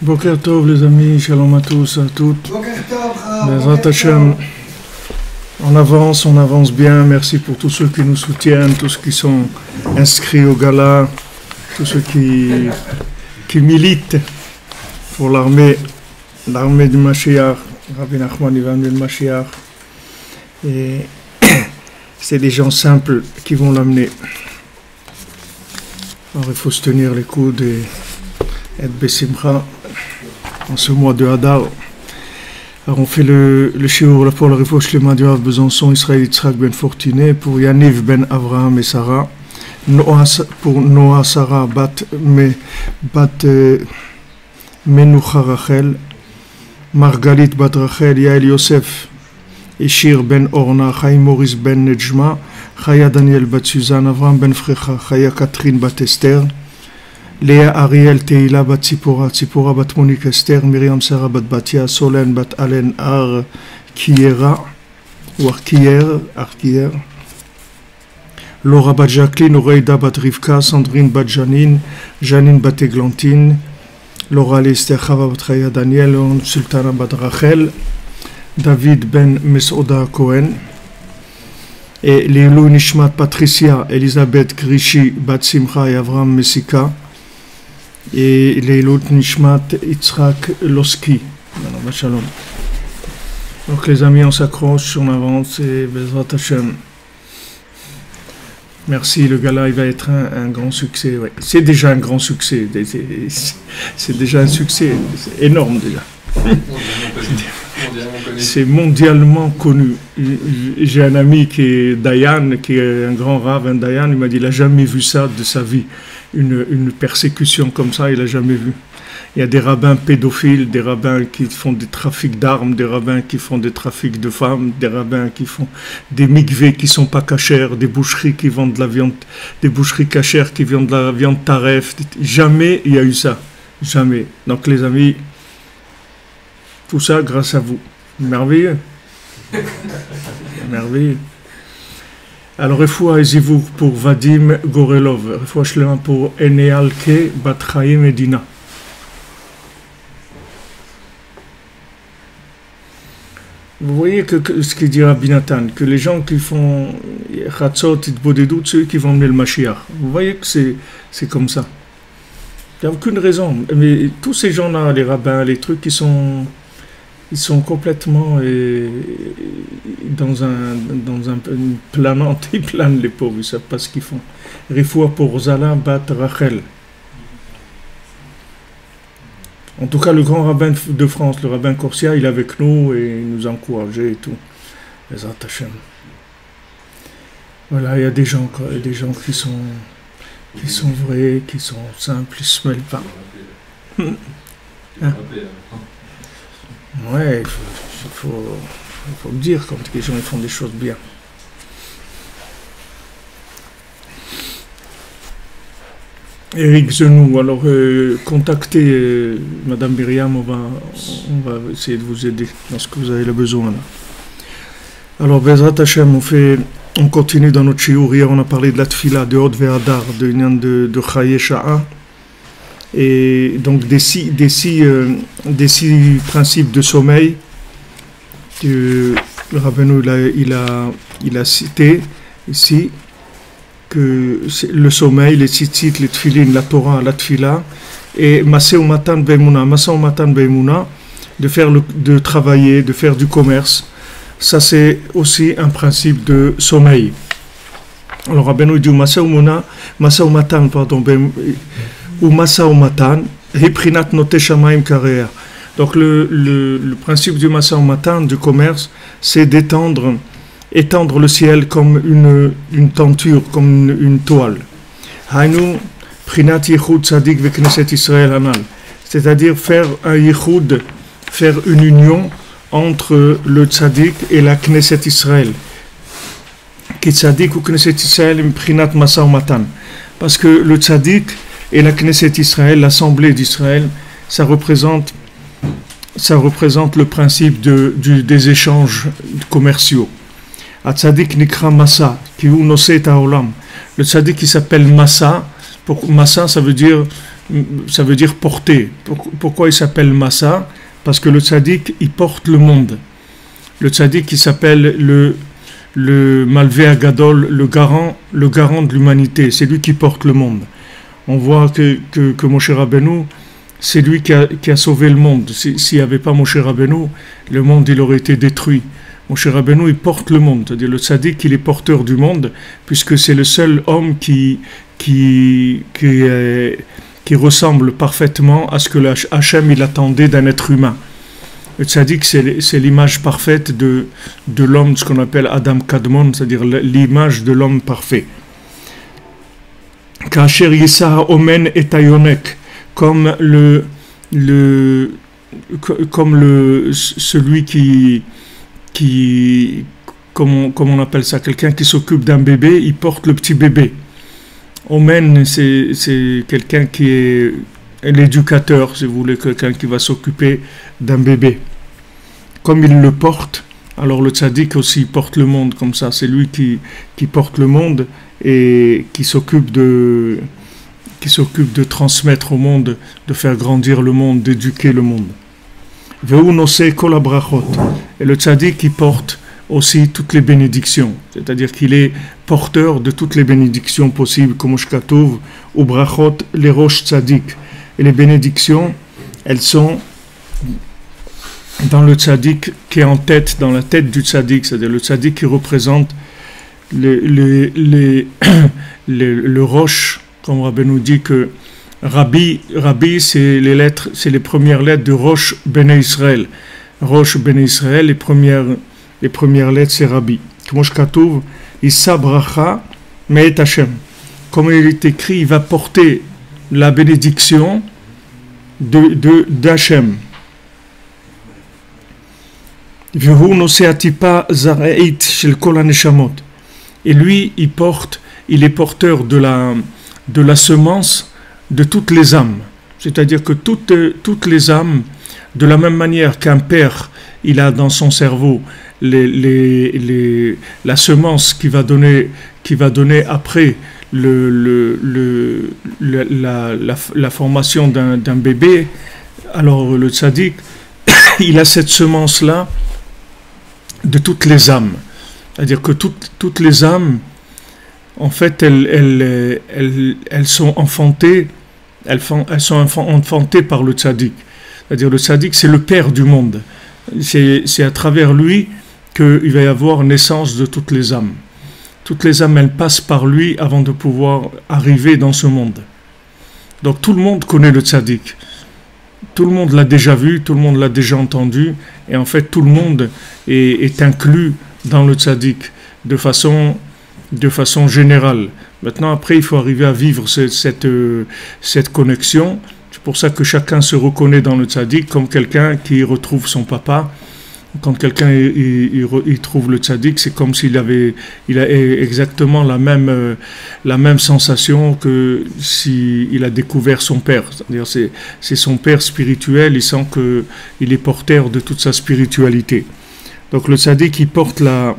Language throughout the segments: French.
Boker Tov les amis, shalom à tous, à toutes. Bezrat Hashem, on avance bien, merci pour tous ceux qui nous soutiennent, tous ceux qui sont inscrits au gala, tous ceux qui militent pour l'armée du Mashiach, Rabbi Nachman Ivan ben Mashiach. Et c'est des gens simples qui vont l'amener. Alors il faut se tenir les coudes et être Bessimcha en ce mois de Hadar. Alors on fait le shiur pour le Rifouach Shlema du Rav Besançon, Israël Yitzhak ben Fortuné, pour Yaniv ben Avraham et Sarah, pour Noah Sarah bat Menucha Rachel, Margalit bat Rachel, Yael Yosef Ishir ben Orna, Chaim Maurice ben Nejma, Chaya Daniel bat Suzanne, Avraham ben Frecha, Chaya Catherine bat Esther, Léa Ariel Teila bat Tzipora, Tzipora bat Monique Esther, Myriam Sarah bat Batia, Solène bat Allen Arkiera, ou Arkier, Laura bat Jacqueline, Oreida bat Rivka, Sandrine bat Janine, Janine bat Eglantine, Laura Lester Chava bat Chaya Daniel, Sultana bat Rachel, David ben Mesouda Cohen, et Leilou Nishmat Patricia, Elisabeth Grishi, Bat Simcha et Avram Messika, et Leilou Nishmat Yitzhak Loski. Shalom. Donc les amis, on s'accroche, on avance et Bezrat Hashem. Merci, le gala il va être un grand succès. Ouais. C'est déjà un grand succès, c'est déjà un succès, c'est énorme déjà. C'est mondialement connu. J'ai un ami qui est Dayan, qui est un grand rave, un Dayan, il m'a dit il n'a jamais vu ça de sa vie. Une persécution comme ça, il n'a jamais vu. Il y a des rabbins pédophiles, des rabbins qui font des trafics d'armes, des rabbins qui font des trafics de femmes, des rabbins qui font des mikvés qui ne sont pas cachers, des boucheries qui vendent de la viande, des boucheries cachères qui vendent de la viande taref. Jamais il y a eu ça. Jamais. Donc les amis, tout ça grâce à vous. Merveilleux. Merveilleux. Alors, refoua ezivur pour Vadim Gorelov, refoua shlema pour Enealke Bat Chaim Medina. Vous voyez que ce qu'il dit Rabbi Nathan, que les gens qui font Chatzot, Itbodedut, ceux qui vont emmener le Mashiach, vous voyez que c'est comme ça. Il n'y a aucune raison. Mais tous ces gens-là, les rabbins, les trucs, ils sont complètement dans une planante, ils planent les pauvres, ils ne savent pas ce qu'ils font. Refoua pour Zala Bat Rachel. En tout cas, le grand rabbin de France, le rabbin Corsia, il est avec nous et il nous encourageait et tout. Les Hashem. Voilà, il y a des gens qui sont vrais, qui sont simples, ils ne se mêlent pas. Hein? Ouais, il faut le dire quand les gens ils font des choses bien. Eric Zenou, alors contactez Madame Myriam, on va essayer de vous aider dans ce que vous avez le besoin là. Alors Bezrat Hashem, on continue dans notre shiur. Hier on a parlé de la tfila, de Hod Ve'adar, de Chaye Sha'a, et donc des six principes de sommeil que le Rabbeinu il a cité ici. Que le sommeil, les tzitzit, les tfilin, la Torah, la tfila, et Maseh Matan Be'emuna, de travailler, de faire du commerce, ça c'est aussi un principe de sommeil. Alors Rabbeinu dit Maseh Matan, ou Maseh Matan, Hiprinat Note Shamaim Kareya. Donc le principe du Maseh Matan, du commerce, c'est étendre le ciel comme une tenture, comme une toile. Hainu prinat yichud tzadik ve Knesset Israël hanal. C'est-à-dire faire un yichud, faire une union entre le tzadik et la Knesset Israël. Ki tzadik ou Knesset Israël prinat masa matan. Parce que le tzadik et la Knesset Israël, l'Assemblée d'Israël, ça représente le principe des échanges commerciaux. Tzadik nikra Massa, qui ou nosé ta'olam. Le tzadik qui s'appelle Massa, Massa ça veut dire porter. Pourquoi il s'appelle Massa? Parce que le tzadik il porte le monde. Le tzadik qui s'appelle le Malvé Agadol, le garant de l'humanité, c'est lui qui porte le monde. On voit que Moshe Rabbeinu, c'est lui qui a sauvé le monde. S'il n'y avait pas Moshe Rabbeinu, le monde il aurait été détruit. Moshe Rabbeinu, il porte le monde, c'est-à-dire le tzaddik, il est porteur du monde, puisque c'est le seul homme qui ressemble parfaitement à ce que Hachem il attendait d'un être humain. Le tzaddik, c'est l'image parfaite de l'homme, ce qu'on appelle Adam Kadmon, c'est-à-dire l'image de l'homme parfait. Kacher Yisah Omen et Tayonek, comme celui qui comme on appelle ça, quelqu'un qui s'occupe d'un bébé, il porte le petit bébé. Omen, c'est quelqu'un qui est l'éducateur, si vous voulez, quelqu'un qui va s'occuper d'un bébé. Comme il le porte, alors le tzaddik aussi porte le monde comme ça. C'est lui qui porte le monde et qui s'occupe de transmettre au monde, de faire grandir le monde, d'éduquer le monde. Et le tzaddik qui porte aussi toutes les bénédictions. C'est-à-dire qu'il est porteur de toutes les bénédictions possibles, comme Shkatouv, ou Brachot, les roches tzaddik. Et les bénédictions, elles sont dans le tzaddik qui est en tête, dans la tête du tzaddik, c'est-à-dire le tzaddik qui représente le roche, comme Rabbeinu dit que Rabbi c'est les lettres, c'est les premières lettres de Rosh Bnei Israël. Rosh Bnei Israël, les premières lettres c'est Rabbi. Comme Shkatouv, Issa Bracha Me'et Hashem. Comme il est écrit, il va porter la bénédiction d'Hachem. Vehu noseh atipa zareit shel kol haneshamot. Et lui, il est porteur de la semence de toutes les âmes. C'est-à-dire que toutes les âmes, de la même manière qu'un père, il a dans son cerveau la semence qui va donner après la formation d'un bébé, alors le tzaddik, il a cette semence-là de toutes les âmes. C'est-à-dire que toutes les âmes, en fait, elles sont enfantées, enfantées par le tzaddik. C'est-à-dire le tzaddik, c'est le père du monde. C'est à travers lui qu'il va y avoir naissance de toutes les âmes. Toutes les âmes, elles passent par lui avant de pouvoir arriver dans ce monde. Donc tout le monde connaît le tzaddik. Tout le monde l'a déjà vu, tout le monde l'a déjà entendu. Et en fait, tout le monde est inclus dans le tzaddik de façon générale. Maintenant, après, il faut arriver à vivre cette connexion. C'est pour ça que chacun se reconnaît dans le tzaddik comme quelqu'un qui retrouve son papa. Quand quelqu'un il trouve le tzaddik, c'est comme s'il a exactement la même sensation que s'il a découvert son père. C'est-à-dire c'est son père spirituel, il sent qu'il est porteur de toute sa spiritualité. Donc le tzaddik, il porte la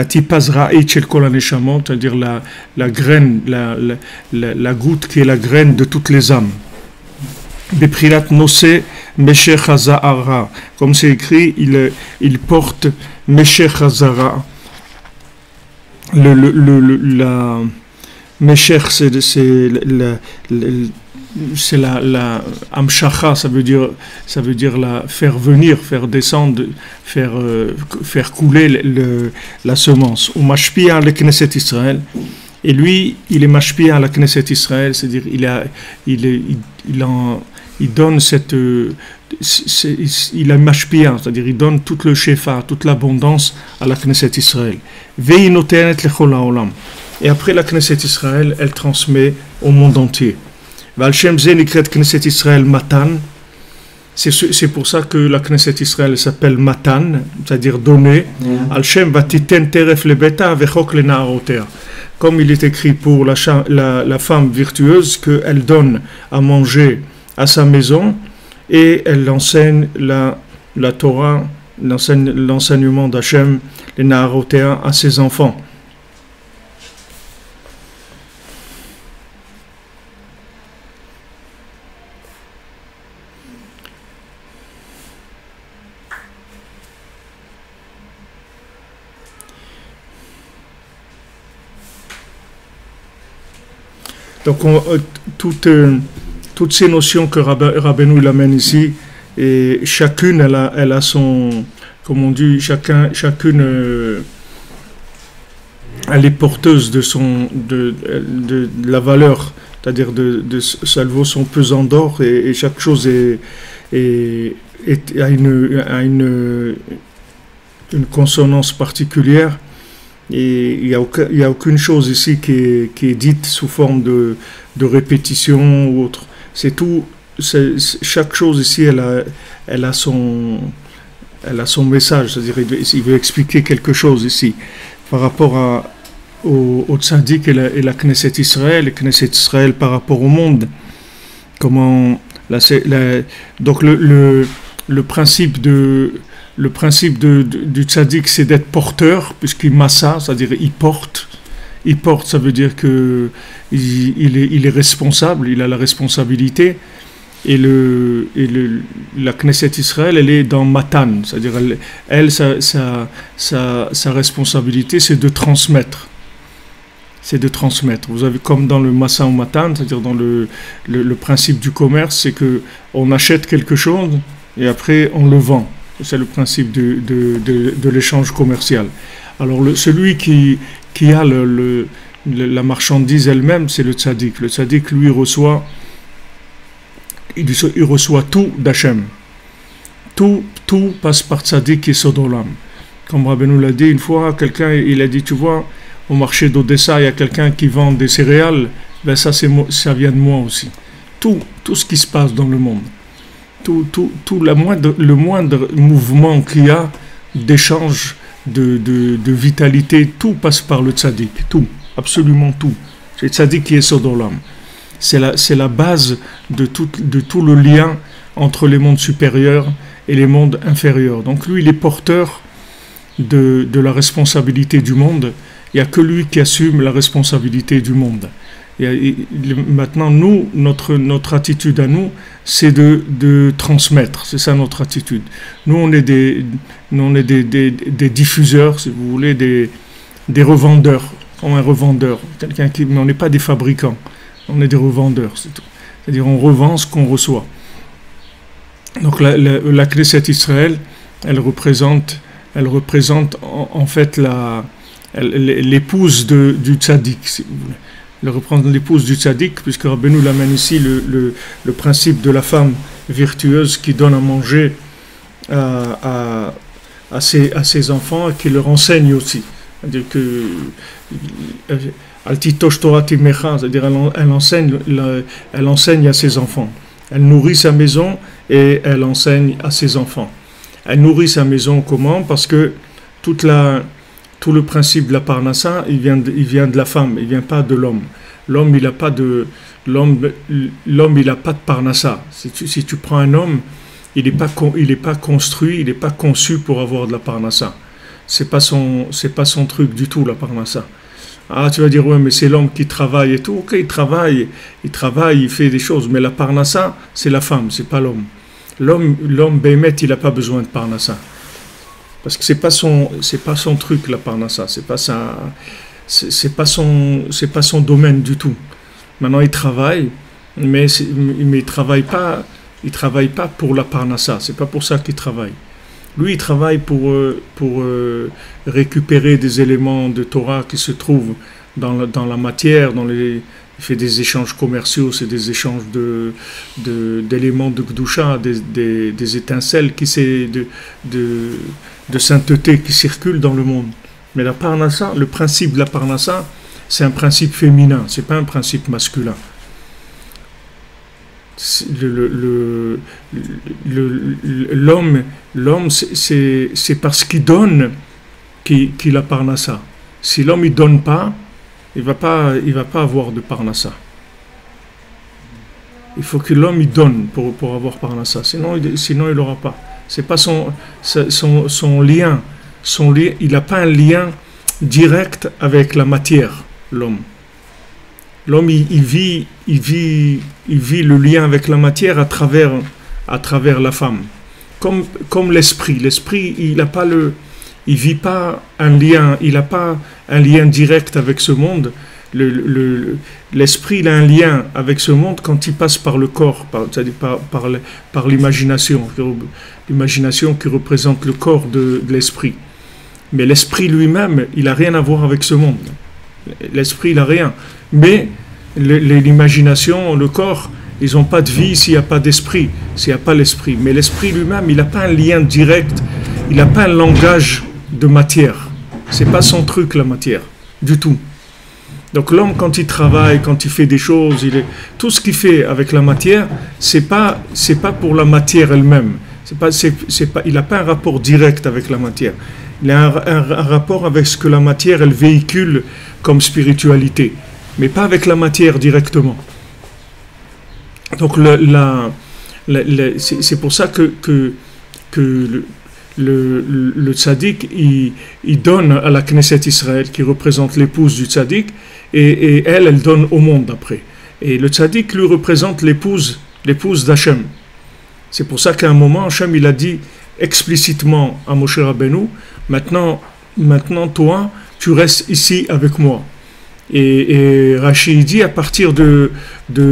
tipaz ra'it shel kol haneshamot, c'est-à-dire la graine, la goutte qui est la graine de toutes les âmes. Beprilat noseh Meshech Hazara, comme c'est écrit, il porte Meshech Hazara. La Meshech, c'est la Amshacha, ça veut dire la faire venir, faire descendre, faire couler la semence. Ou Mashpia le Knesset Israël. Et lui, il est Mashpia à la Knesset Israël, c'est-à-dire il donne il a mashpia, c'est-à-dire il donne tout le shefa, toute l'abondance à la Knesset Israël. Et après la Knesset Israël, elle transmet au monde entier. Knesset Israël Matan. C'est pour ça que la Knesset Israël s'appelle Matan, c'est-à-dire donner. Al-Shem vatiten teref lebeta vechok lenaarotea. Comme il est écrit pour la femme virtueuse, qu'elle donne à manger à sa maison et elle enseigne la Torah, l'enseignement d'Hachem, les Naharotéens, à ses enfants. Donc toutes ces notions que Rabbeinu l'amène ici, et chacune elle a son, comme on dit, chacune elle est porteuse de la valeur, c'est-à-dire ça vaut son pesant d'or, et chaque chose a une consonance particulière. Et il n'y a aucune chose ici qui est dite sous forme de répétition ou autre. C'est tout. Chaque chose ici, elle a son message. C'est-à-dire, il veut expliquer quelque chose ici par rapport au tzaddik et la Knesset Israël, et Knesset Israël par rapport au monde. Comment donc le principe du tzaddik, c'est d'être porteur, puisqu'il massa, c'est-à-dire il porte. Il porte, ça veut dire que il est responsable, il a la responsabilité. la Knesset Israël, elle est dans Matan, c'est-à-dire sa responsabilité, c'est de transmettre. C'est de transmettre. Vous avez comme dans le Masa ou Matan, c'est-à-dire dans le principe du commerce, c'est que on achète quelque chose et après on le vend. C'est le principe de l'échange commercial. Alors celui qui a la marchandise elle-même, c'est le tzaddik. Le tzaddik, lui, il reçoit tout d'Hachem. Tout passe par tzaddik et Sodolam. Comme Rabbeinu l'a dit une fois, quelqu'un, il a dit, tu vois, au marché d'Odessa, il y a quelqu'un qui vend des céréales, ben ça vient de moi aussi. Tout ce qui se passe dans le monde, le moindre mouvement qu'il y a d'échange, de vitalité, tout passe par le tzaddik, tout, absolument tout. C'est le tzaddik qui est Sodolam. C'est la base de tout le lien entre les mondes supérieurs et les mondes inférieurs. Donc lui, il est porteur de la responsabilité du monde. Il n'y a que lui qui assume la responsabilité du monde. Maintenant, nous, notre attitude à nous, c'est de transmettre. C'est ça notre attitude. Nous, on est des diffuseurs, si vous voulez, des revendeurs, comme un revendeur. Mais on n'est pas des fabricants. On est des revendeurs, c'est tout. C'est-à-dire, on revend ce qu'on reçoit. Donc, la Knesset Israël, elle représente en fait l'épouse du tzaddik, si vous voulez. Elle représente l'épouse du tzaddik, puisque Rabbeinu l'amène ici le principe de la femme virtueuse qui donne à manger à ses enfants et qui leur enseigne aussi. C'est-à-dire que Altitosh Torah Timecha, c'est-à-dire elle enseigne à ses enfants. Elle nourrit sa maison et elle enseigne à ses enfants. Elle nourrit sa maison comment? Parce que tout le principe de la parnassa, il vient de la femme, il vient pas de l'homme. L'homme, il n'a pas de parnassa. Si tu prends un homme, il n'est pas construit, il n'est pas conçu pour avoir de la parnassa. C'est pas son truc du tout, la parnassa. Ah, tu vas dire, ouais, mais c'est l'homme qui travaille et tout. Ok, il travaille, il fait des choses. Mais la parnassa, c'est la femme, c'est pas l'homme. L'homme, Béhémet, il n'a pas besoin de parnassa. Parce que c'est pas son truc, la parnassa. C'est pas son domaine du tout. Maintenant, il travaille, mais il travaille pas pour la parnassa. C'est pas pour ça qu'il travaille. Lui, il travaille pour récupérer des éléments de Torah qui se trouvent dans la matière, il fait des échanges commerciaux, c'est des échanges d'éléments de Gdusha, des étincelles de sainteté qui circulent dans le monde. Mais la parnassa, le principe de la parnassa, c'est un principe féminin, c'est pas un principe masculin. L'homme, c'est parce qu'il donne qu'il a parnassa. Si l'homme il donne pas, il va pas avoir de parnassa. Il faut que l'homme il donne pour avoir parnassa. Sinon il n'aura pas. C'est pas son lien. Il n'a pas un lien direct avec la matière, l'homme. L'homme, il vit le lien avec la matière à travers la femme. Comme l'esprit. L'esprit, il vit pas un lien, il n'a pas un lien direct avec ce monde. L'esprit, il a un lien avec ce monde quand il passe par le corps, c'est-à-dire par l'imagination. L'imagination qui représente le corps de l'esprit. Mais l'esprit lui-même, il n'a rien à voir avec ce monde. L'esprit, il n'a rien. Mais l'imagination, le corps, ils n'ont pas de vie s'il n'y a pas d'esprit, s'il n'y a pas l'esprit. Mais l'esprit lui-même, il n'a pas un lien direct, il n'a pas un langage de matière. C'est pas son truc, la matière, du tout. Donc l'homme, quand il travaille, quand il fait des choses, tout ce qu'il fait avec la matière, c'est pas pour la matière elle-même. Il n'a pas un rapport direct avec la matière. Il a un rapport avec ce que la matière, elle véhicule comme spiritualité, mais pas avec la matière directement. Donc c'est pour ça que le tzaddik, il donne à la Knesset Israël, qui représente l'épouse du tzaddik, et elle donne au monde après. Et le tzaddik lui représente l'épouse l'épouse d'Hachem. C'est pour ça qu'à un moment, Hachem, il a dit explicitement à Moshe Rabbeinu, maintenant toi, tu restes ici avec moi. Et Rashi dit, à partir de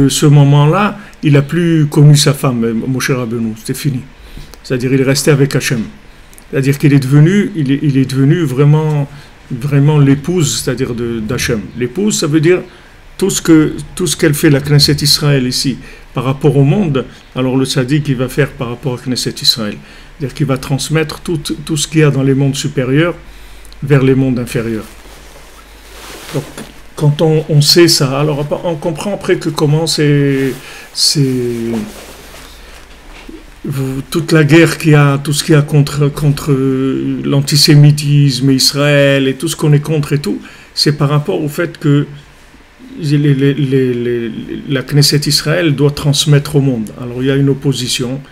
ce moment-là, il n'a plus connu sa femme, Moshe Rabbeinu, c'était fini. C'est-à-dire, il est resté avec Hachem. C'est-à-dire qu'il est devenu vraiment l'épouse, c'est-à-dire d'Hachem. L'épouse, ça veut dire tout ce qu'elle fait, la Knesset Israël ici, par rapport au monde, alors le tzaddik, il va faire par rapport à Knesset Israël. C'est-à-dire qu'il va transmettre tout ce qu'il y a dans les mondes supérieurs vers les mondes inférieurs. Donc, quand on sait ça, alors on comprend après que comment c'est toute la guerre qu'il y a, tout ce qu'il y a contre l'antisémitisme, Israël et tout ce qu'on est contre et tout, c'est par rapport au fait que la Knesset Israël doit transmettre au monde. Alors il y a une opposition.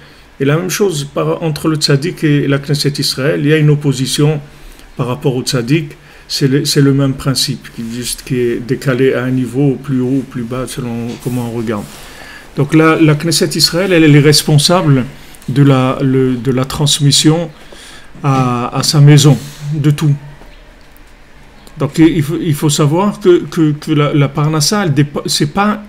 Et la même chose entre le tzaddik et la Knesset Israël, il y a une opposition par rapport au tzaddik. C'est le même principe, qui est décalé à un niveau plus haut ou plus bas selon comment on regarde. Donc la Knesset Israël, elle est responsable de la transmission à sa maison, de tout. Donc il faut savoir que la parnassa, c'est pas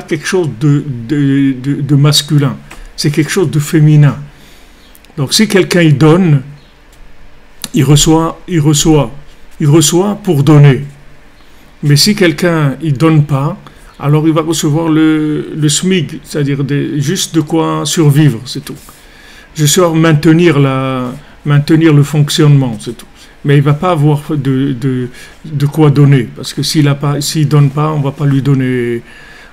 quelque chose de masculin, c'est quelque chose de féminin. Donc si quelqu'un il donne, il reçoit pour donner. Mais si quelqu'un il donne pas, alors il va recevoir le SMIG, c'est-à-dire juste de quoi survivre, c'est tout. Juste maintenir le fonctionnement, c'est tout. Mais il ne va pas avoir de quoi donner, parce que s'il ne donne pas, on ne va pas lui donner.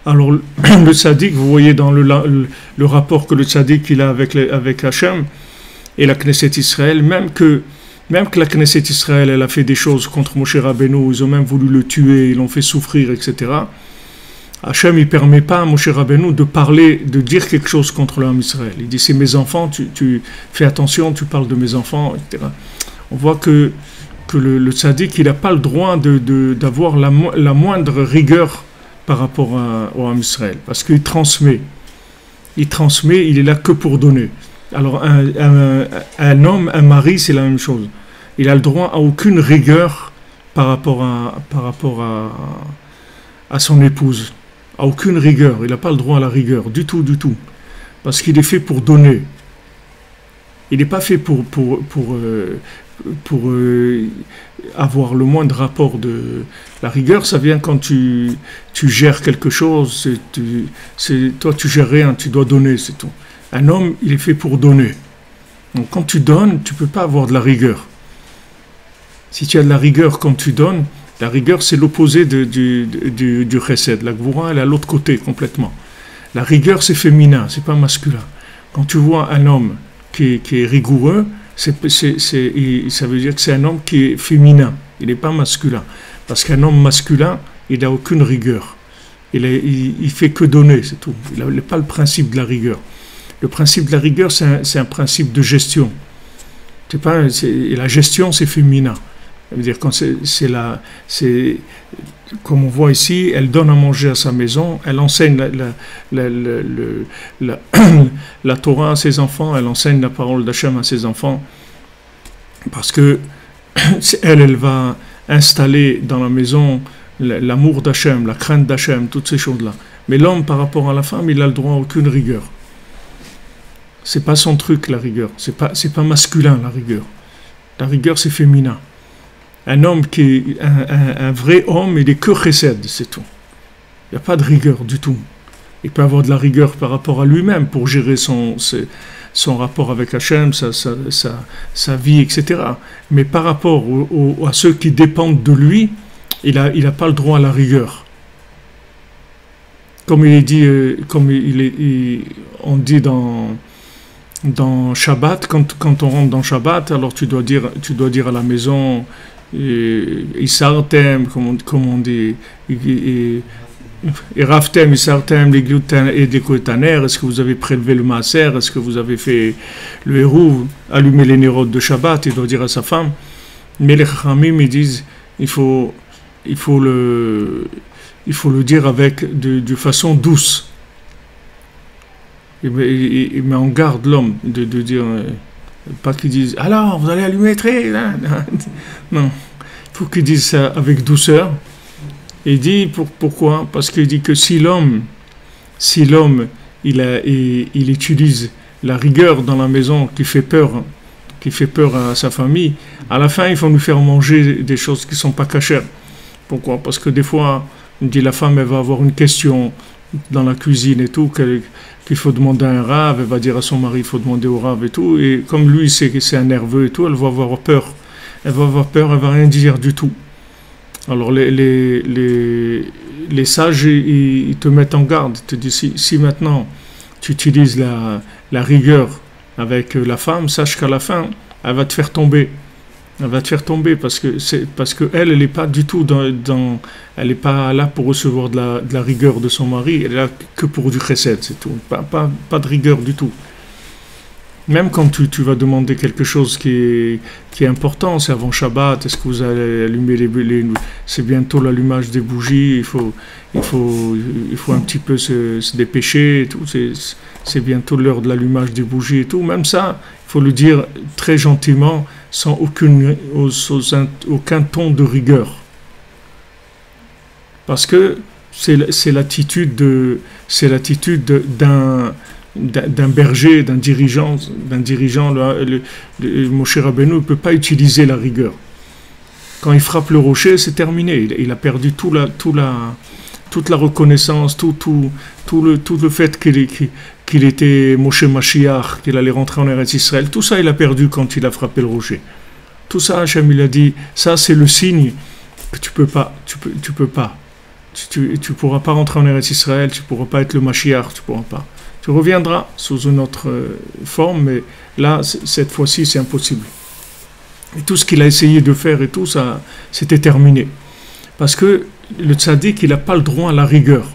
Alors le tzaddik, vous voyez dans le rapport que le tzaddik il a avec Hachem et la Knesset Israël, même que la Knesset Israël elle a fait des choses contre Moshe Rabbeinu, ils ont même voulu le tuer, ils l'ont fait souffrir, etc. Hachem, il ne permet pas à Moshe Rabbeinu de dire quelque chose contre l'homme Israël. Il dit, c'est mes enfants, tu fais attention, tu parles de mes enfants, etc. On voit que le tzaddik, il n'a pas le droit d'avoir la moindre rigueur par rapport au homme Israël, parce qu'il transmet. Il est là que pour donner. Alors un homme, un mari, c'est la même chose. Il a le droit à aucune rigueur par rapport à son épouse. À aucune rigueur, il n'a pas le droit à la rigueur, du tout, parce qu'il est fait pour donner. Il n'est pas fait pour avoir le moindre rapport de la rigueur. Ça vient quand tu gères quelque chose, toi tu gères rien, tu dois donner, c'est tout. Un homme, il est fait pour donner. Donc quand tu donnes, tu ne peux pas avoir de la rigueur. Si tu as de la rigueur quand tu donnes, la rigueur, c'est l'opposé du chesed. La gvoura, elle est à l'autre côté, complètement. La rigueur, c'est féminin, c'est pas masculin. Quand tu vois un homme qui est rigoureux, ça veut dire que c'est un homme qui est féminin. Il n'est pas masculin. Parce qu'un homme masculin, il n'a aucune rigueur. Il fait que donner, c'est tout. Il n'a pas le principe de la rigueur. Le principe de la rigueur, c'est un principe de gestion. La gestion, c'est féminin. Ça veut dire quand comme on voit ici, elle donne à manger à sa maison, elle enseigne la Torah à ses enfants, elle enseigne la parole d'Hachem à ses enfants, parce que elle va installer dans la maison l'amour d'Hachem, la crainte d'Hachem, toutes ces choses-là. Mais l'homme, par rapport à la femme, il a le droit à aucune rigueur. C'est pas son truc, la rigueur. C'est pas masculin, la rigueur. La rigueur, c'est féminin. Un homme un vrai homme, il est que chesed, c'est tout. Il n'y a pas de rigueur du tout. Il peut avoir de la rigueur par rapport à lui-même pour gérer son rapport avec Hachem, sa vie, etc. Mais par rapport à ceux qui dépendent de lui, il n'a pas le droit à la rigueur. Comme il est dit, on dit dans Shabbat, quand on rentre dans Shabbat, alors tu dois dire à la maison, Isartem, comme on dit, et Raftem, Isartem, les gluten et des Kotaner, est-ce que vous avez prélevé le maaser, est-ce que vous avez fait le héros, allumé les nérodes de Shabbat, il doit dire à sa femme. Mais les Chachamim, ils disent, il faut le dire de façon douce. il met en garde l'homme de dire, pas qu'il dise, alors vous allez allumer très, non, il faut qu'il dise ça avec douceur. Il dit pourquoi? Parce qu'il dit que si l'homme il utilise la rigueur dans la maison qui fait peur à sa famille, à la fin, ils vont nous faire manger des choses qui ne sont pas cachères. Pourquoi? Parce que des fois, il dit la femme, elle va avoir une question dans la cuisine et tout, qu'il faut demander à un rave, elle va dire à son mari, il faut demander au rave et tout, et comme lui, c'est un nerveux et tout, elle va avoir peur. Elle va rien dire du tout. Alors les sages, ils te mettent en garde, ils te disent, si maintenant tu utilises la rigueur avec la femme, sache qu'à la fin, elle va te faire tomber. Elle va te faire tomber parce que elle n'est pas du tout elle n'est pas là pour recevoir de la rigueur de son mari, elle est là que pour du chesed, c'est tout. Pas de rigueur du tout. Même quand tu vas demander quelque chose qui est important, c'est avant Shabbat, est-ce que vous allez allumer c'est bientôt l'allumage des bougies, il faut un petit peu se dépêcher et tout, c'est bientôt l'heure de l'allumage des bougies et tout. Même ça, il faut le dire très gentiment, sans aucun ton de rigueur. Parce que c'est l'attitude d'un berger, d'un dirigeant. Moshe Rabbeinu ne peut pas utiliser la rigueur. Quand il frappe le rocher, c'est terminé. Il a perdu toute la reconnaissance, tout le fait qu'il était Moshe Mashiach, qu'il allait rentrer en Eretz Israël. Tout ça, il a perdu quand il a frappé le rocher. Tout ça, Hachem, il a dit, ça, c'est le signe que tu peux pas. Tu pourras pas rentrer en Eretz Israël, tu pourras pas être le Mashiach, tu pourras pas. Tu reviendras sous une autre forme, mais là, cette fois-ci, c'est impossible. Et tout ce qu'il a essayé de faire et tout, ça, c'était terminé. Parce que le tzaddik, il n'a pas le droit à la rigueur.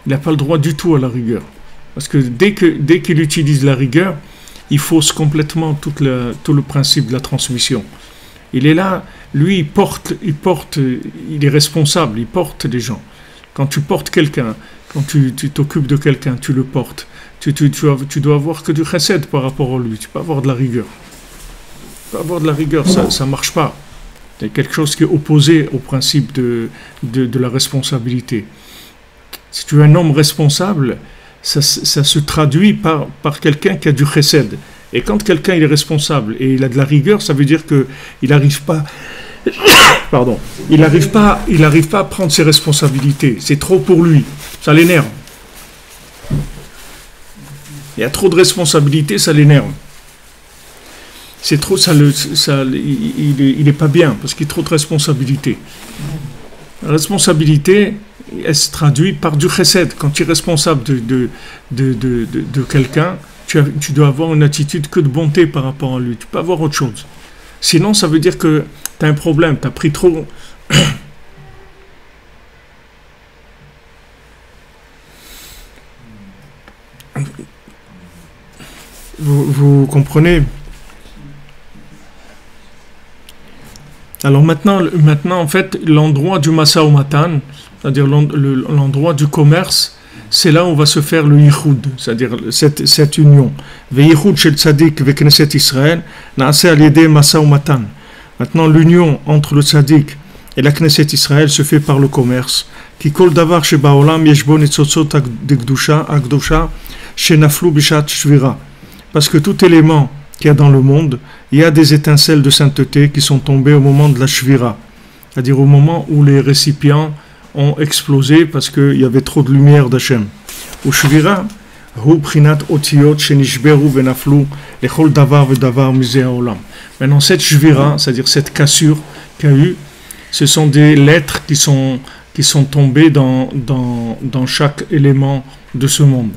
Il n'a pas le droit du tout à la rigueur. Parce que dès qu'il utilise la rigueur, il fausse complètement tout le principe de la transmission. Il est là, lui, il est responsable, il porte les gens. Quand tu portes quelqu'un, quand tu t'occupes de quelqu'un, tu le portes. Tu dois avoir que du chesed par rapport à lui. Tu peux avoir de la rigueur. Tu peux avoir de la rigueur, ça ne marche pas. C'est quelque chose qui est opposé au principe de la responsabilité. Si tu es un homme responsable, ça se traduit par quelqu'un qui a du chesed. Et quand quelqu'un il est responsable et il a de la rigueur, ça veut dire qu'il n'arrive pas... Pardon. Il n'arrive pas à prendre ses responsabilités. C'est trop pour lui. Ça l'énerve. Il y a trop de responsabilités, ça l'énerve. C'est trop, il n'est pas bien parce qu'il y a trop de responsabilités. La responsabilité, elle se traduit par du chesed. Quand tu es responsable de quelqu'un, tu dois avoir une attitude que de bonté par rapport à lui. Tu peux avoir autre chose. Sinon, ça veut dire que tu as un problème, tu as pris trop... Vous comprenez? Alors maintenant, en fait, l'endroit du Masa Matan, c'est-à-dire l'endroit du commerce, c'est là où on va se faire le yichud, c'est-à-dire cette union. Veyichud shel tzadik ve Knesset Israël, naaseh al yedei Masa Matan. Maintenant, l'union entre le tzaddik et la Knesset Israël se fait par le commerce. Ki kol davar shebaolam yesh bo nitzotzot akdosha shenaflu bishat shvira. Parce que tout élément qu'il y a dans le monde, il y a des étincelles de sainteté qui sont tombées au moment de la shvira, c'est-à-dire au moment où les récipients ont explosé parce qu'il y avait trop de lumière d'Hachem. Ou shvira, hu prinat otiyot shenishberu venaflu lechol davar vedavar miseh haolam. Maintenant, cette shvira, c'est-à-dire cette cassure qu'il y a eu, ce sont des lettres qui sont tombées dans chaque élément de ce monde.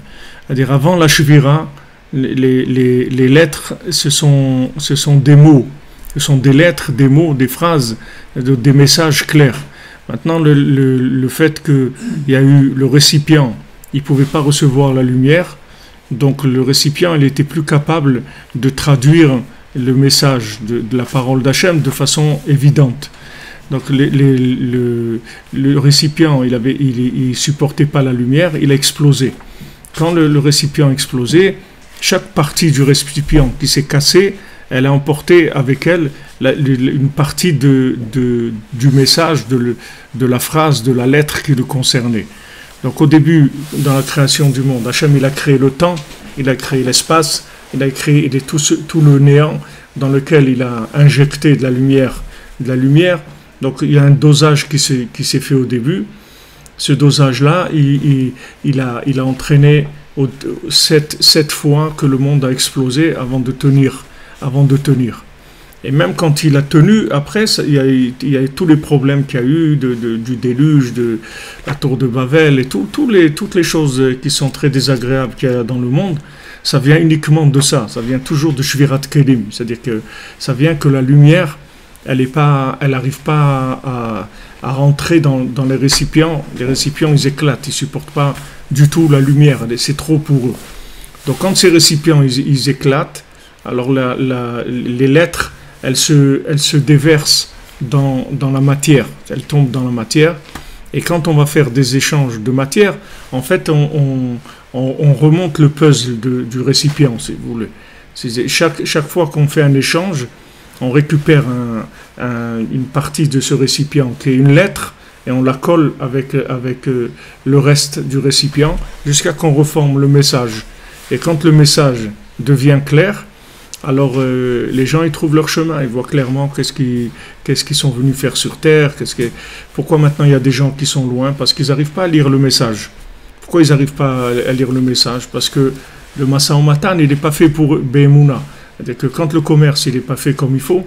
C'est-à-dire avant la shvira, les lettres, ce sont des mots, ce sont des lettres, des mots, des phrases, des messages clairs. Maintenant, le fait qu'il y a eu le récipient, il ne pouvait pas recevoir la lumière, donc le récipient, il était plus capable de traduire le message de la parole d'Hachem de façon évidente. Donc le récipient, il supportait pas la lumière, il a explosé. quand le récipient a explosé, chaque partie du récipient qui s'est cassée, elle a emporté avec elle une partie du message, de la phrase, de la lettre qui le concernait. Donc au début, dans la création du monde, Hachem, il a créé le temps, il a créé l'espace, il a créé tout le néant dans lequel il a injecté de la lumière. Donc il y a un dosage qui s'est fait au début. Ce dosage-là, il a entraîné 7 fois que le monde a explosé avant de tenir. Et même quand il a tenu, après, il y a eu tous les problèmes qu'il y a eu du déluge, de la tour de Babel et toutes les choses qui sont très désagréables qu'il y a dans le monde. Ça vient uniquement de ça. Ça vient toujours de Shvirat Kelim. C'est-à-dire que ça vient que la lumière, elle n'arrive pas à rentrer dans les récipients. Les récipients, ils éclatent. Ils ne supportent pas du tout la lumière. C'est trop pour eux. Donc quand ces récipients, ils éclatent, alors les lettres, elles se déversent dans la matière. Elles tombent dans la matière. Et quand on va faire des échanges de matière, en fait, on remonte le puzzle du récipient, si vous voulez. Chaque fois qu'on fait un échange, on récupère une partie de ce récipient qui est une lettre et on la colle avec le reste du récipient jusqu'à qu'on reforme le message. Et quand le message devient clair, alors les gens ils trouvent leur chemin, ils voient clairement qu'est-ce qu'ils sont venus faire sur Terre, pourquoi maintenant il y a des gens qui sont loin, parce qu'ils n'arrivent pas à lire le message. Pourquoi ils n'arrivent pas à lire le message? Parce que le Masa Matan, il n'est pas fait pour Be'emouna. C'est-à-dire que quand le commerce il n'est pas fait comme il faut,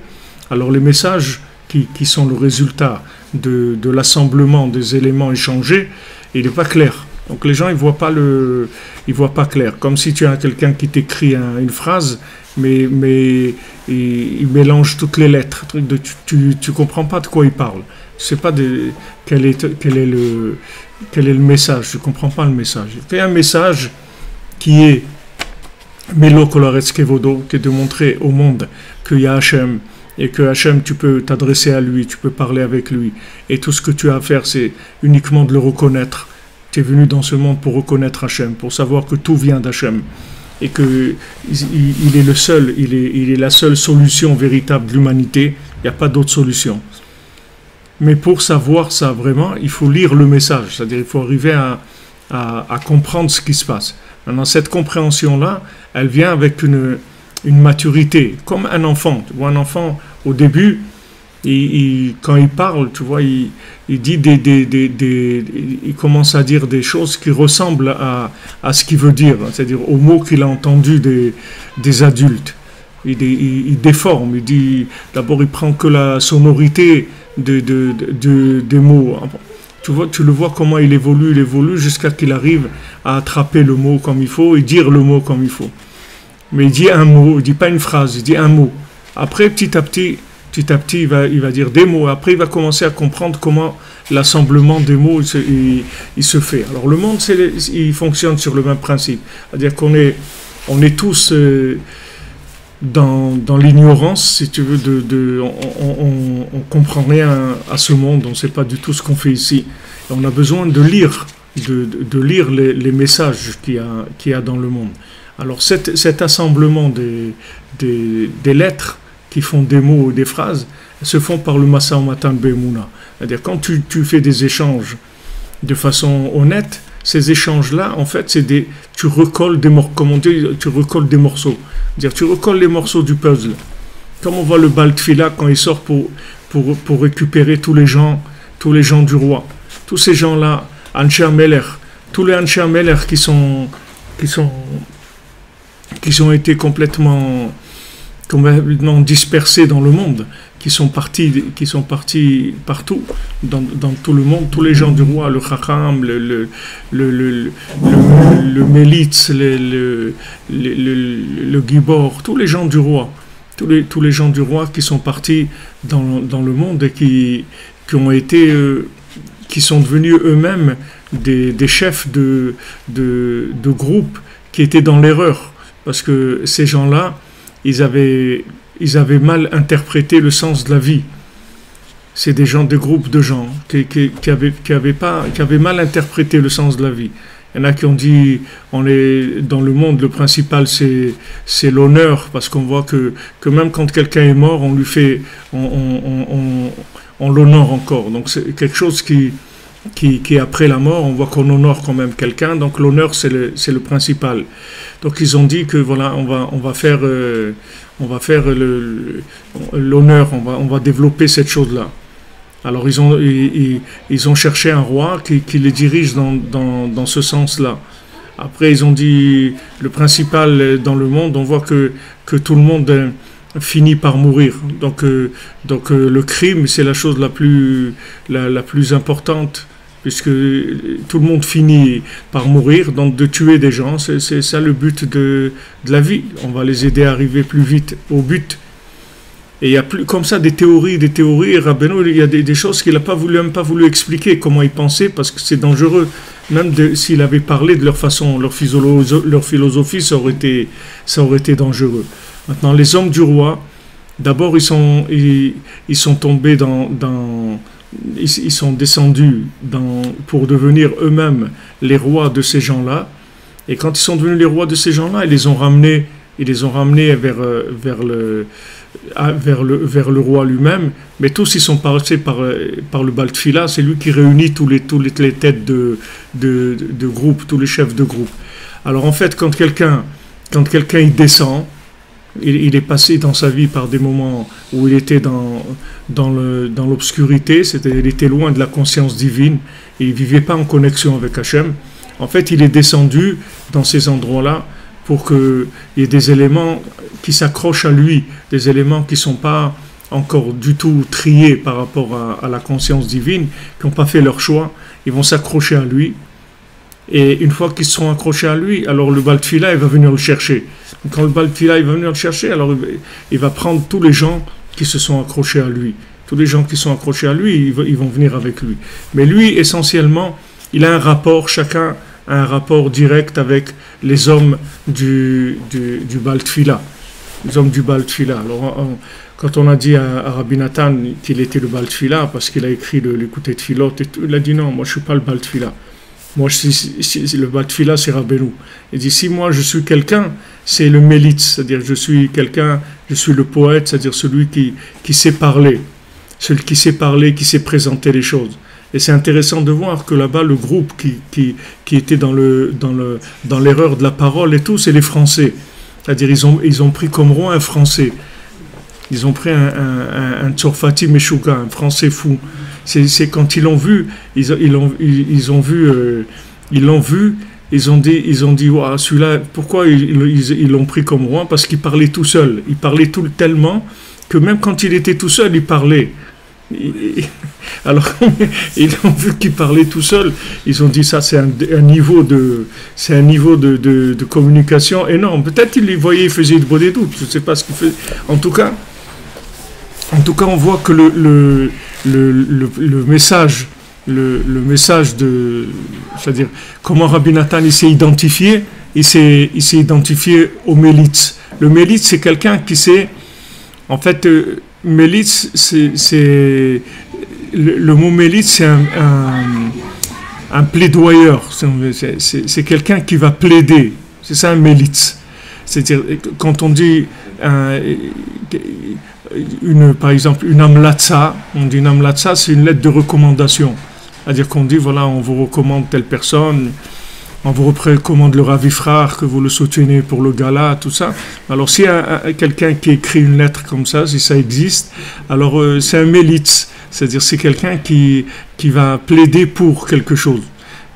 alors les messages qui sont le résultat de l'assemblement des éléments échangés, il n'est pas clair. Donc les gens ils voient pas clair. Comme si tu as quelqu'un qui t'écrit une phrase, mais il mélange toutes les lettres. Tu comprends pas de quoi il parle. Tu sais pas quel est le message. Tu comprends pas le message. Il y a un message qui est Melo Kolaretz Kevodo, qui est de montrer au monde qu'il y a Hachem, et que Hachem, tu peux t'adresser à lui, tu peux parler avec lui, et tout ce que tu as à faire, c'est uniquement de le reconnaître. Tu es venu dans ce monde pour reconnaître Hachem, pour savoir que tout vient d'Hachem, et qu'il est le seul, il est la seule solution véritable de l'humanité, il n'y a pas d'autre solution. Mais pour savoir ça vraiment, il faut lire le message, c'est-à-dire il faut arriver à comprendre ce qui se passe. Maintenant, cette compréhension-là, elle vient avec une maturité, comme un enfant. Tu vois, un enfant, au début, quand il parle, tu vois, il dit il commence à dire des choses qui ressemblent à ce qu'il veut dire, c'est-à-dire aux mots qu'il a entendus des adultes. Il déforme, il dit, d'abord il prend que la sonorité des mots. Tu le vois comment il évolue jusqu'à qu'il arrive à attraper le mot comme il faut et dire le mot comme il faut. Mais il dit un mot, il ne dit pas une phrase, il dit un mot. Après, petit à petit, il va dire des mots. Après, il va commencer à comprendre comment l'assemblement des mots il se fait. Alors, le monde, il fonctionne sur le même principe. C'est-à-dire qu'on est tous dans l'ignorance, si tu veux, on comprend rien à ce monde, on ne sait pas du tout ce qu'on fait ici. Et on a besoin de lire les messages qu'il y a dans le monde. Alors cet assemblement des lettres qui font des mots ou des phrases se font par le Masa Matan Be'emouna. C'est-à-dire quand tu fais des échanges de façon honnête, ces échanges-là, en fait, tu recolles des morceaux, comme on dit, tu recolles des morceaux. C'est-à-dire tu recolles les morceaux du puzzle. Comme on voit le Baal Tfila quand il sort pour récupérer tous les gens du roi. Tous ces gens-là, Anshe Ameler, tous les Anshe Ameler qui ont été complètement dispersés dans le monde, qui sont partis partout dans tout le monde, tous les gens du roi, le Chacham, le Mélitz, le Gibor, tous les gens du roi, tous les gens du roi qui sont partis dans le monde et qui sont devenus eux-mêmes des chefs de groupes qui étaient dans l'erreur, parce que ces gens-là, ils avaient mal interprété le sens de la vie. C'est des groupes de gens qui avaient mal interprété le sens de la vie. Il y en a qui ont dit, dans le monde, le principal c'est l'honneur, parce qu'on voit que même quand quelqu'un est mort, on lui fait, on l'honore encore. Donc c'est quelque chose qui est après la mort, on voit qu'on honore quand même quelqu'un, donc l'honneur c'est le principal. Donc ils ont dit que voilà, on va faire l'honneur, on va développer cette chose-là. Alors ils ont cherché un roi qui les dirige dans ce sens-là. Après ils ont dit le principal dans le monde, on voit que tout le monde finit par mourir. Donc le crime c'est la chose la plus importante, puisque tout le monde finit par mourir, donc de tuer des gens, c'est ça le but de la vie. On va les aider à arriver plus vite au but. Et il y a plus comme ça des théories, Rabbeinu, il y a des choses qu'il n'a même pas voulu expliquer comment il pensait, parce que c'est dangereux. Même s'il avait parlé de leur façon, leur philosophie, ça aurait été dangereux. Maintenant, les hommes du roi, d'abord ils sont tombés ils sont descendus pour devenir eux-mêmes les rois de ces gens-là. Et quand ils sont devenus les rois de ces gens-là, ils les ont ramenés vers le roi lui-même. Mais tous ils sont passés par le Baal Tefila. C'est lui qui réunit les têtes de groupe, tous les chefs de groupe. Alors en fait, quand quelqu'un il descend, il est passé dans sa vie par des moments où il était dans l'obscurité, c'est-à-dire il était loin de la conscience divine, et il ne vivait pas en connexion avec Hachem. En fait, il est descendu dans ces endroits-là pour qu'il y ait des éléments qui s'accrochent à lui, des éléments qui ne sont pas encore du tout triés par rapport à la conscience divine, qui n'ont pas fait leur choix. Ils vont s'accrocher à lui. Et une fois qu'ils seront accrochés à lui, alors le Baal Tefila, il va venir le chercher. Quand le Baal Tefila, il va venir le chercher, alors il va prendre tous les gens qui se sont accrochés à lui. Tous les gens qui sont accrochés à lui, ils vont venir avec lui. Mais lui, essentiellement, il a un rapport, chacun a un rapport direct avec les hommes du Baal Tefila. Les hommes du Baal Tefila. Alors, quand on a dit à Rabbi Nathan qu'il était le Baal Tefila, parce qu'il a écrit l'écouté de Philot, il a dit non, moi je ne suis pas le Baal Tefila. Moi, le Baal Tefila, c'est Rabbeinu. Il dit, si moi je suis quelqu'un, c'est le Mélitz, c'est-à-dire je suis quelqu'un, je suis le poète, c'est-à-dire celui qui sait parler, qui sait présenter les choses. Et c'est intéressant de voir que là-bas, le groupe qui était dans l'erreur de la parole et tout, c'est les Français. C'est-à-dire ils ont pris comme roi un Français. Ils ont pris un Tzorfati Meshuga, un Français fou. C'est quand ils l'ont vu, ils ont dit wow, celui-là, pourquoi ils l'ont pris comme roi? Parce qu'il parlait tout seul. Il parlait tellement que même quand il était tout seul, il parlait. Alors, ils ont vu qu'il parlait tout seul. Ils ont dit ça, c'est un niveau de communication énorme. Peut-être qu'ils les voyaient, ils faisaient des doutes. Je ne sais pas ce qu'ils faisaient. En tout cas, on voit que le message, c'est-à-dire comment Rabbi Nathan il s'est identifié, il s'est identifié au Mélitz. Le Mélitz, c'est quelqu'un qui sait, en fait, Mélitz, c'est le mot Mélitz, c'est un plaidoyeur. C'est quelqu'un qui va plaider. C'est ça un Mélitz. C'est-à-dire quand on dit par exemple une amlatsa, on dit une amlatsa, c'est une lettre de recommandation. C'est-à-dire qu'on dit voilà, on vous recommande telle personne, on vous recommande le Rav Ifrar, que vous le soutenez pour le gala, tout ça. Alors s'il y a quelqu'un qui écrit une lettre comme ça, si ça existe, alors c'est un mélitz, c'est-à-dire c'est quelqu'un qui va plaider pour quelque chose.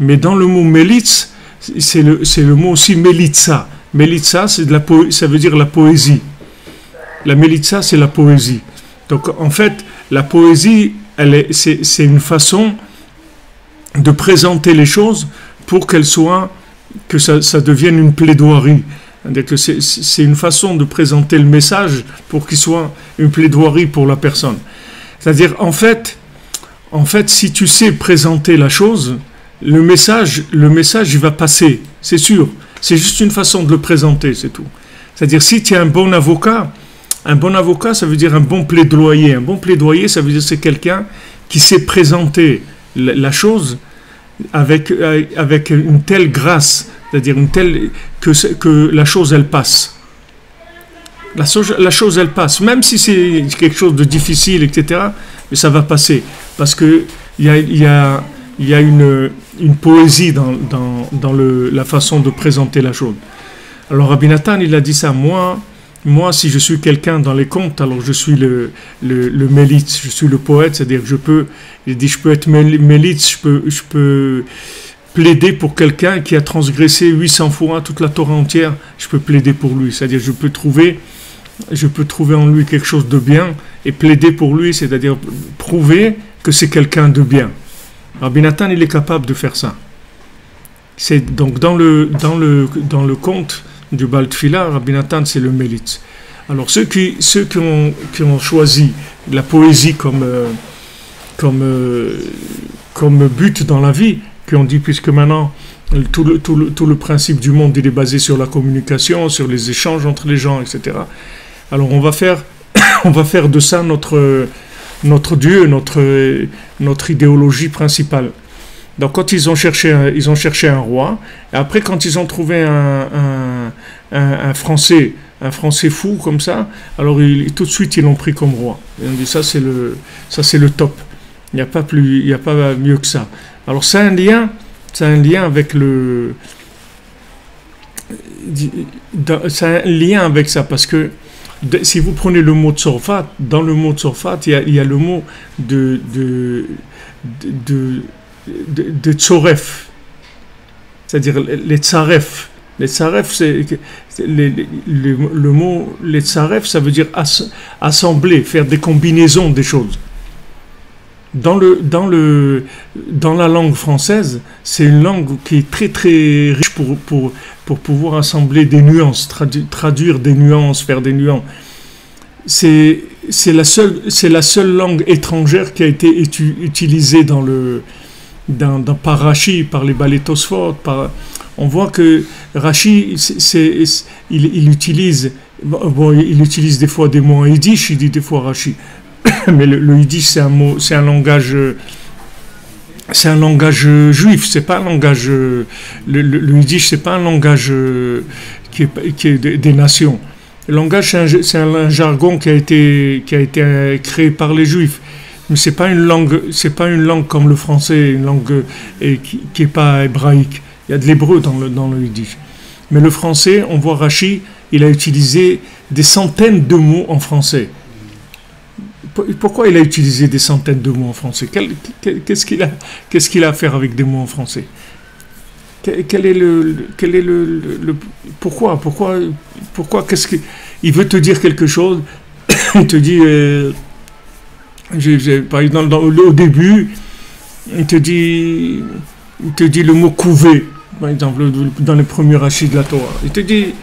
Mais dans le mot mélitz, c'est le mot aussi mélitza. Mélitza, ça veut dire la poésie. La mélitza, c'est la poésie. Donc en fait, la poésie, c'est une façon de présenter les choses pour que ça devienne une plaidoirie. C'est-à-dire que c'est une façon de présenter le message pour qu'il soit une plaidoirie pour la personne. C'est-à-dire, en fait, si tu sais présenter la chose, le message, il va passer, c'est sûr. C'est juste une façon de le présenter, c'est tout. C'est-à-dire, si tu es un bon avocat, ça veut dire un bon plaidoyer. Un bon plaidoyer, ça veut dire que c'est quelqu'un qui sait présenter la chose avec une telle grâce, c'est-à-dire une telle que la chose elle passe. La chose elle passe, même si c'est quelque chose de difficile, etc. Mais ça va passer parce que il y a une poésie dans la façon de présenter la chose. Alors Rabbi Nathan, il a dit ça. Moi, si je suis quelqu'un dans les contes, alors je suis le mélitz, je suis le poète, c'est-à-dire que il dit, je peux être mélitz, je peux plaider pour quelqu'un qui a transgressé 800 fois toute la Torah entière, je peux plaider pour lui, c'est-à-dire je peux trouver en lui quelque chose de bien et plaider pour lui, c'est-à-dire prouver que c'est quelqu'un de bien. Rabbi Nathan, il est capable de faire ça. C'est donc dans le conte du Baal Tfila, Rabbi Nathan, c'est le mélitz. Alors ceux qui ont choisi la poésie comme but dans la vie, qui ont dit puisque maintenant tout le principe du monde il est basé sur la communication, sur les échanges entre les gens, etc. Alors on va faire de ça notre Dieu, notre idéologie principale. Donc quand ils ont cherché un roi, et après quand ils ont trouvé un Français fou comme ça, alors tout de suite ils l'ont pris comme roi. Ils ont dit ça c'est le top. Il n'y a pas mieux que ça. Alors c'est un lien avec ça parce que si vous prenez le mot tzorfat, dans le mot tzorfat, il y a le mot de tzoref, c'est-à-dire les tzaref. Les tzaref, le mot les tzaref, ça veut dire assembler, faire des combinaisons des choses. Dans la langue française, c'est une langue qui est très très riche pour pouvoir assembler des nuances, traduire des nuances, faire des nuances. C'est la seule langue étrangère qui a été utilisée par Rashi, par les Balei Tosfot. On voit que Rashi, il utilise des fois des mots en yiddish, il dit des fois Rashi. Mais le yiddish, c'est un langage juif, c'est pas un langage. Le yiddish, c'est pas un langage qui est des nations. Le langage, c'est un jargon qui a été créé par les juifs. Mais c'est pas une langue comme le français, une langue qui est pas hébraïque. Il y a de l'hébreu dans le yiddish. Mais le français, on voit Rashi, il a utilisé des centaines de mots en français. Pourquoi il a utilisé des centaines de mots en français? Qu'est-ce qu'il a à faire avec des mots en français? Quel est le pourquoi qu'est-ce qu'il veut te dire quelque chose? Il te dit par exemple au début il te dit le mot couver, par exemple dans les premiers rachis de la Torah. Il te dit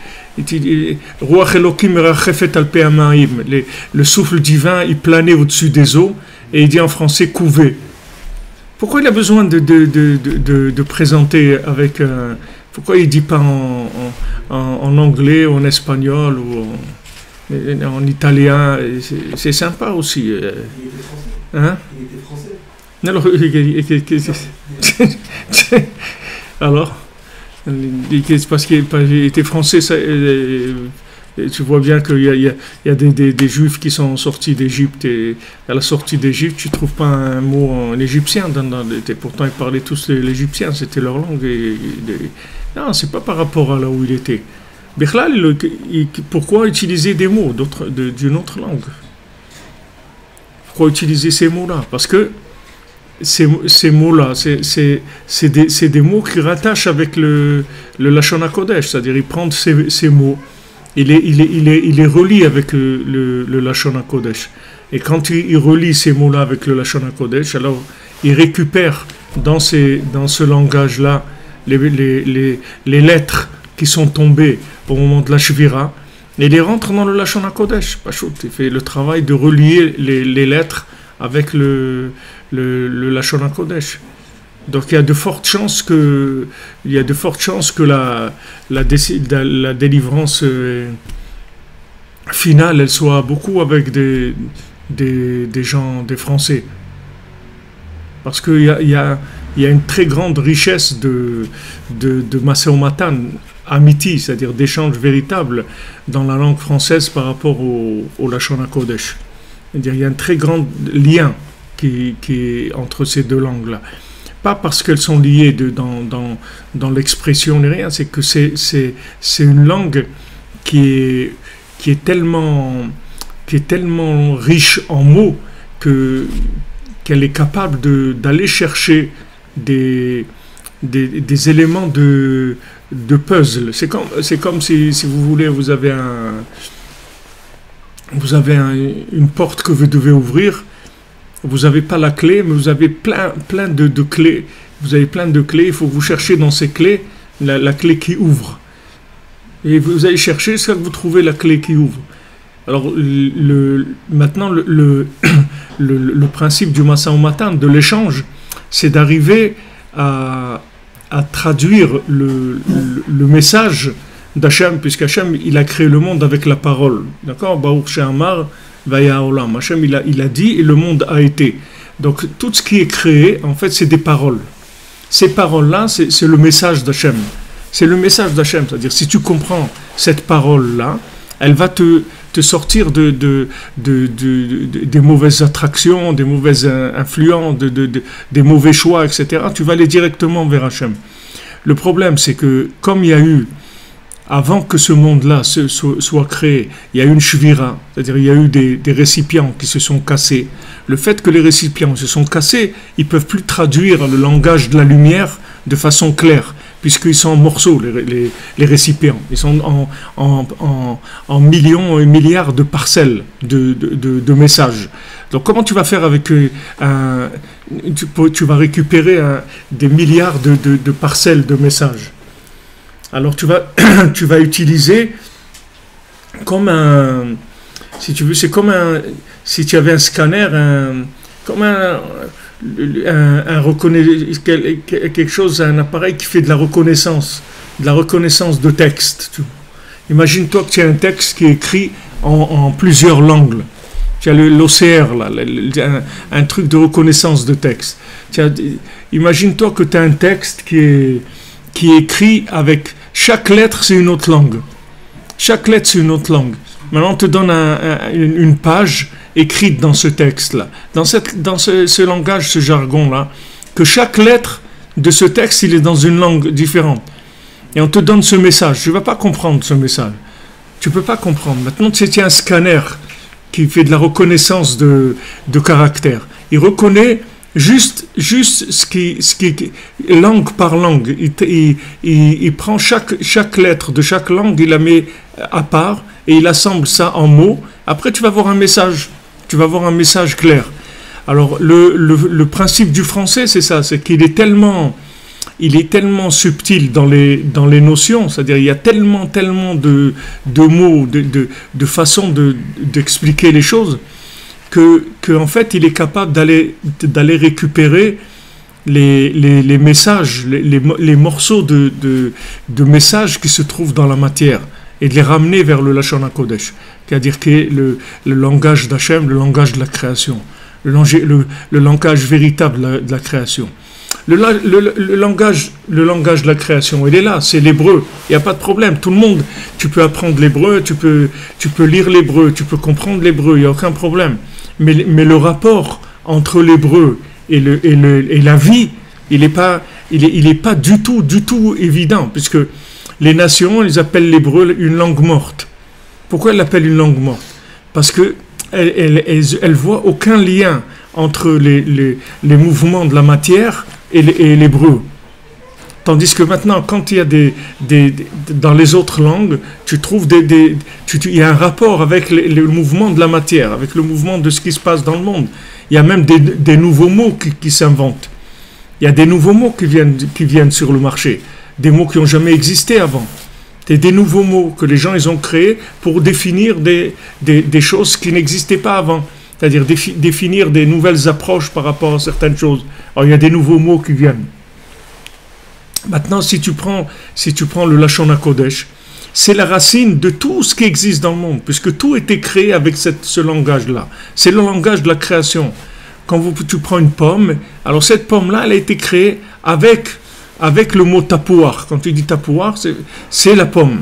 Ruach Elokim merachefet al pei hamayim, le souffle divin il planait au-dessus des eaux, et il dit en français couver. Pourquoi il a besoin de présenter avec pourquoi il dit pas en anglais ou en espagnol ou en italien? C'est sympa aussi. Il était français. Hein? Il était français. Alors parce qu'il était français, tu vois bien qu'il y a des juifs qui sont sortis d'Égypte, et à la sortie d'Égypte, tu ne trouves pas un mot en égyptien. Pourtant, ils parlaient tous l'égyptien, c'était leur langue. Non, c'est pas par rapport à là où il était. Bichlal, pourquoi utiliser des mots d'une autre langue? Pourquoi utiliser ces mots-là? Parce que ces mots-là, c'est des mots qui rattachent avec le Lashon HaKodesh, c'est-à-dire ils prennent ces mots, il les relie avec le Lashon HaKodesh. Et quand il relie ces mots-là avec le Lashon HaKodesh, alors il récupère dans ce langage-là les lettres qui sont tombées au moment de la Shvira, et les rentre dans le Lashon HaKodesh. Pachout, il fait le travail de relier les lettres avec le Lashon HaKodesh. Donc il y a de fortes chances que la délivrance finale, elle soit beaucoup avec des gens, des Français. Parce qu'il y a il y a une très grande richesse de Masé Matan, amiti, c'est-à-dire d'échanges véritables dans la langue française par rapport au Lashon HaKodesh. C'est-à-dire il y a un très grand lien qui est entre ces deux langues-là. Pas parce qu'elles sont liées dans l'expression ni rien, c'est que c'est une langue qui est tellement riche en mots qu'elle est capable d'aller chercher des éléments de puzzle. C'est comme si vous voulez, vous avez une porte que vous devez ouvrir. Vous n'avez pas la clé, mais vous avez plein de clés. Vous avez plein de clés. Il faut que vous cherchiez dans ces clés la clé qui ouvre. Et vous allez chercher jusqu'à ce que vous trouvez la clé qui ouvre. Alors maintenant, le principe du Masé Matan, de l'échange, c'est d'arriver à traduire le message d'Hachem, puisqu'Hachem, il a créé le monde avec la parole. D'accord? Baruch She'amar Vaya Olam. Hachem, il a dit et le monde a été. Donc, tout ce qui est créé, en fait, c'est des paroles. Ces paroles-là, c'est le message d'Hachem. C'est le message d'Hachem. C'est-à-dire, si tu comprends cette parole-là, elle va te sortir des mauvaises attractions, des mauvaises influences, des mauvais choix, etc. Tu vas aller directement vers Hachem. Le problème, c'est que, comme il y a eu avant que ce monde-là soit créé, il y a eu une shvira, c'est-à-dire il y a eu des récipients qui se sont cassés. Le fait que les récipients se sont cassés, ils ne peuvent plus traduire le langage de la lumière de façon claire, puisqu'ils sont en morceaux, les récipients. Ils sont en millions et milliards de parcelles de messages. Donc comment tu vas faire avec tu vas récupérer des milliards de parcelles de messages? Alors tu vas utiliser comme si tu veux, c'est comme si tu avais un scanner, comme quelque chose, un appareil qui fait de la reconnaissance de texte. Imagine-toi que tu as un texte qui est écrit en plusieurs langues. Tu as l'OCR, là, un truc de reconnaissance de texte. Imagine-toi que tu as un texte qui est écrit avec chaque lettre, c'est une autre langue. Chaque lettre, c'est une autre langue. Maintenant, on te donne une page écrite dans ce texte-là, dans ce langage, ce jargon-là, que chaque lettre de ce texte, il est dans une langue différente. Et on te donne ce message. Tu ne vas pas comprendre ce message. Tu ne peux pas comprendre. Maintenant, tu as un scanner qui fait de la reconnaissance de caractères. Il reconnaît juste ce qui langue par langue. Il prend chaque lettre de chaque langue, il la met à part et il assemble ça en mots. Après, tu vas avoir un message. Tu vas avoir un message clair. Alors, le principe du français, c'est ça, c'est qu'il est tellement subtil dans les notions, c'est-à-dire il y a tellement de mots, de façons d'expliquer les choses, que en fait il est capable d'aller récupérer les messages, les morceaux de messages qui se trouvent dans la matière et de les ramener vers le Lashon HaKodesh, c'est-à-dire qui est le langage d'Hachem, le langage de la création, le langage véritable de la création. Le langage de la création, il est là, c'est l'hébreu, il n'y a pas de problème, tout le monde, tu peux apprendre l'hébreu, tu peux lire l'hébreu, tu peux comprendre l'hébreu, il n'y a aucun problème. Mais le rapport entre l'hébreu et la vie, il n'est pas du tout évident, puisque les nations, elles appellent l'hébreu une langue morte. Pourquoi elles l'appellent une langue morte? Parce qu'elles voient aucun lien entre les mouvements de la matière et l'hébreu. Tandis que maintenant, quand il y a dans les autres langues, tu trouves il y a un rapport avec le mouvement de la matière, avec le mouvement de ce qui se passe dans le monde. Il y a même des nouveaux mots qui s'inventent. Il y a des nouveaux mots qui viennent sur le marché, des mots qui n'ont jamais existé avant. Des nouveaux mots que les gens ils ont créés pour définir des choses qui n'existaient pas avant. C'est-à-dire définir des nouvelles approches par rapport à certaines choses. Alors il y a des nouveaux mots qui viennent. Maintenant, si tu prends le Lashon HaKodesh, c'est la racine de tout ce qui existe dans le monde, puisque tout était créé avec ce langage-là. C'est le langage de la création. Quand tu prends une pomme, alors cette pomme-là, elle a été créée avec le mot tapouar. Quand tu dis tapouar, c'est la pomme.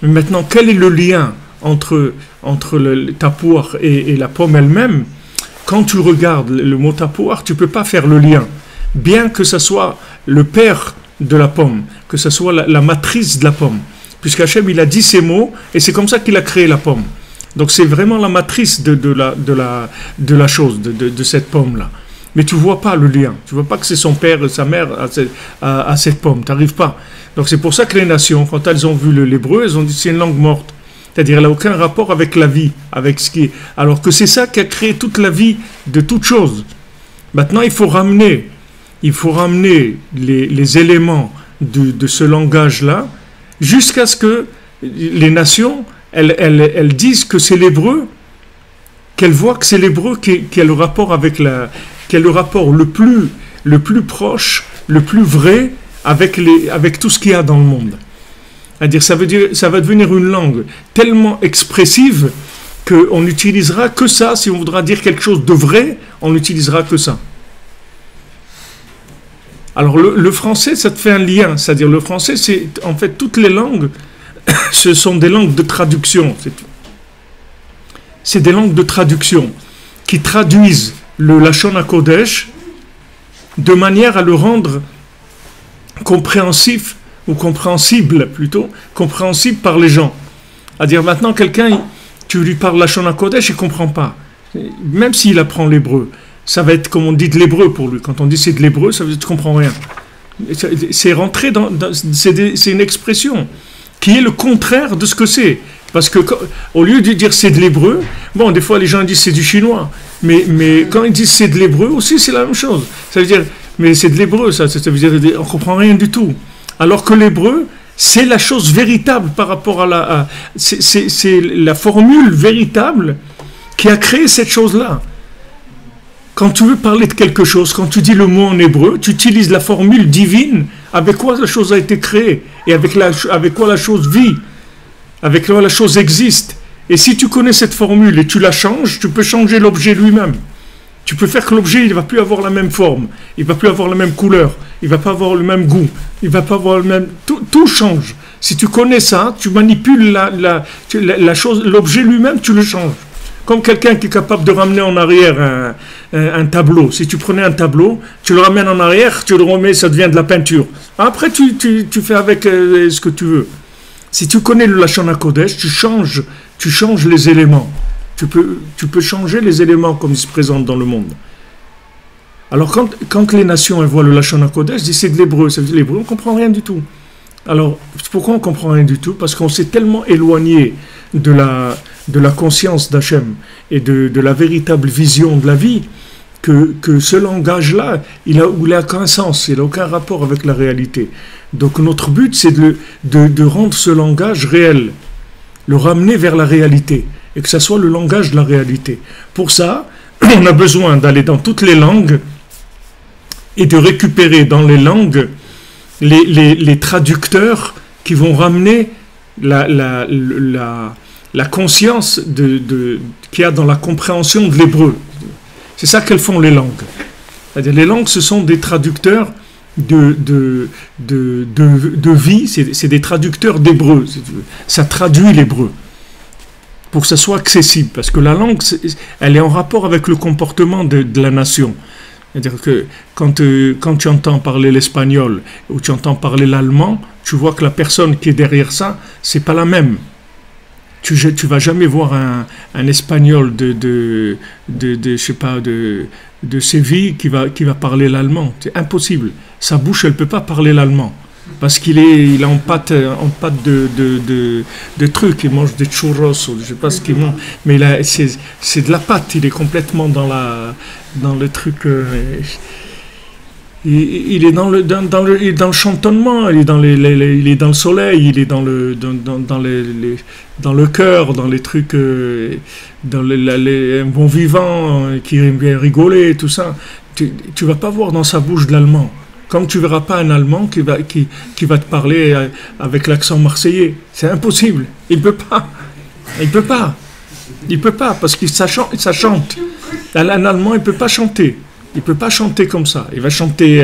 Maintenant, quel est le lien entre le tapouar et la pomme elle-même? Quand tu regardes le mot tapouar, tu ne peux pas faire le lien. Bien que ce soit le père de la pomme, que ce soit la matrice de la pomme. Puisqu'Hachem, il a dit ces mots, et c'est comme ça qu'il a créé la pomme. Donc c'est vraiment la matrice de la chose, de cette pomme-là. Mais tu ne vois pas le lien. Tu ne vois pas que c'est son père et sa mère à cette pomme. Tu n'arrives pas. Donc c'est pour ça que les nations, quand elles ont vu l'hébreu, elles ont dit c'est une langue morte. C'est-à-dire elle n'a aucun rapport avec la vie, avec ce qui est. Alors que c'est ça qui a créé toute la vie de toute chose. Maintenant, il faut ramener les éléments de ce langage-là jusqu'à ce que les nations, elles disent que c'est l'hébreu, qu'elles voient que c'est l'hébreu qui a le rapport qui a le rapport le plus proche, le plus vrai avec tout ce qu'il y a dans le monde. C'est-à-dire, ça va devenir une langue tellement expressive qu'on n'utilisera que ça. Si on voudra dire quelque chose de vrai, on n'utilisera que ça. Alors, le français, ça te fait un lien. C'est-à-dire, le français, c'est en fait toutes les langues, ce sont des langues de traduction. C'est des langues de traduction qui traduisent le Lachon HaKodesh de manière à le rendre compréhensif ou compréhensible plutôt, compréhensible par les gens. C'est-à-dire maintenant quelqu'un, tu lui parles Lachon HaKodesh, il ne comprend pas. Même s'il apprend l'hébreu, ça va être comme on dit de l'hébreu pour lui. Quand on dit c'est de l'hébreu, ça veut dire que tu ne comprends rien. C'est rentré c'est une expression qui est le contraire de ce que c'est. Parce que au lieu de dire c'est de l'hébreu, bon, des fois les gens disent c'est du chinois, mais quand ils disent c'est de l'hébreu aussi, c'est la même chose. Ça veut dire, mais c'est de l'hébreu, ça veut dire on ne comprend rien du tout. Alors que l'hébreu, c'est la chose véritable par rapport c'est la formule véritable qui a créé cette chose-là. Quand tu veux parler de quelque chose, quand tu dis le mot en hébreu, tu utilises la formule divine avec quoi la chose a été créée et avec quoi la chose vit, avec quoi la chose existe. Et si tu connais cette formule et tu la changes, tu peux changer l'objet lui-même. Tu peux faire que l'objet il ne va plus avoir la même forme, il ne va plus avoir la même couleur, il ne va pas avoir le même goût, il ne va pas avoir le même... Tout change. Si tu connais ça, tu manipules la chose, l'objet lui-même, tu le changes. Comme quelqu'un qui est capable de ramener en arrière un tableau. Si tu prenais un tableau, tu le ramènes en arrière, tu le remets, ça devient de la peinture. Après, tu fais avec ce que tu veux. Si tu connais le Lachon HaKodesh, tu changes les éléments. Tu peux changer les éléments comme ils se présentent dans le monde. Alors, quand les nations elles voient le Lachon HaKodesh, elles disent c'est de l'hébreu. Ça veut dire l'hébreu, on ne comprend rien du tout. Alors, pourquoi on ne comprend rien du tout? Parce qu'on s'est tellement éloigné de la conscience d'Hachem et de la véritable vision de la vie que ce langage-là, il n'a aucun sens, il n'a aucun rapport avec la réalité. Donc notre but, c'est de rendre ce langage réel, le ramener vers la réalité, et que ça soit le langage de la réalité. Pour ça, on a besoin d'aller dans toutes les langues et de récupérer dans les langues les traducteurs qui vont ramener la conscience qu'il y a dans la compréhension de l'hébreu. C'est ça qu'elles font les langues. C'est-à-dire les langues, ce sont des traducteurs de vie, c'est des traducteurs d'hébreu. Ça traduit l'hébreu pour que ça soit accessible. Parce que la langue, elle est en rapport avec le comportement de la nation. C'est-à-dire que quand tu entends parler l'espagnol ou tu entends parler l'allemand, tu vois que la personne qui est derrière ça, c'est pas la même. Tu vas jamais voir un espagnol de Séville qui va parler l'allemand. C'est impossible. Sa bouche, elle peut pas parler l'allemand. Parce qu'il est en pâte de trucs. Il mange des churros, je sais pas ce qu'il mange. Mais c'est de la pâte. Il est complètement dans le truc. Il est dans le chantonnement, il est dans le soleil, il est dans le cœur, dans les trucs, un bon vivant qui aime bien rigoler, tout ça. Tu vas pas voir dans sa bouche de l'allemand. Comme tu verras pas un Allemand qui va te parler avec l'accent marseillais. C'est impossible. Il peut pas parce que ça chante. Un Allemand, il peut pas chanter. Il ne peut pas chanter comme ça. Il va chanter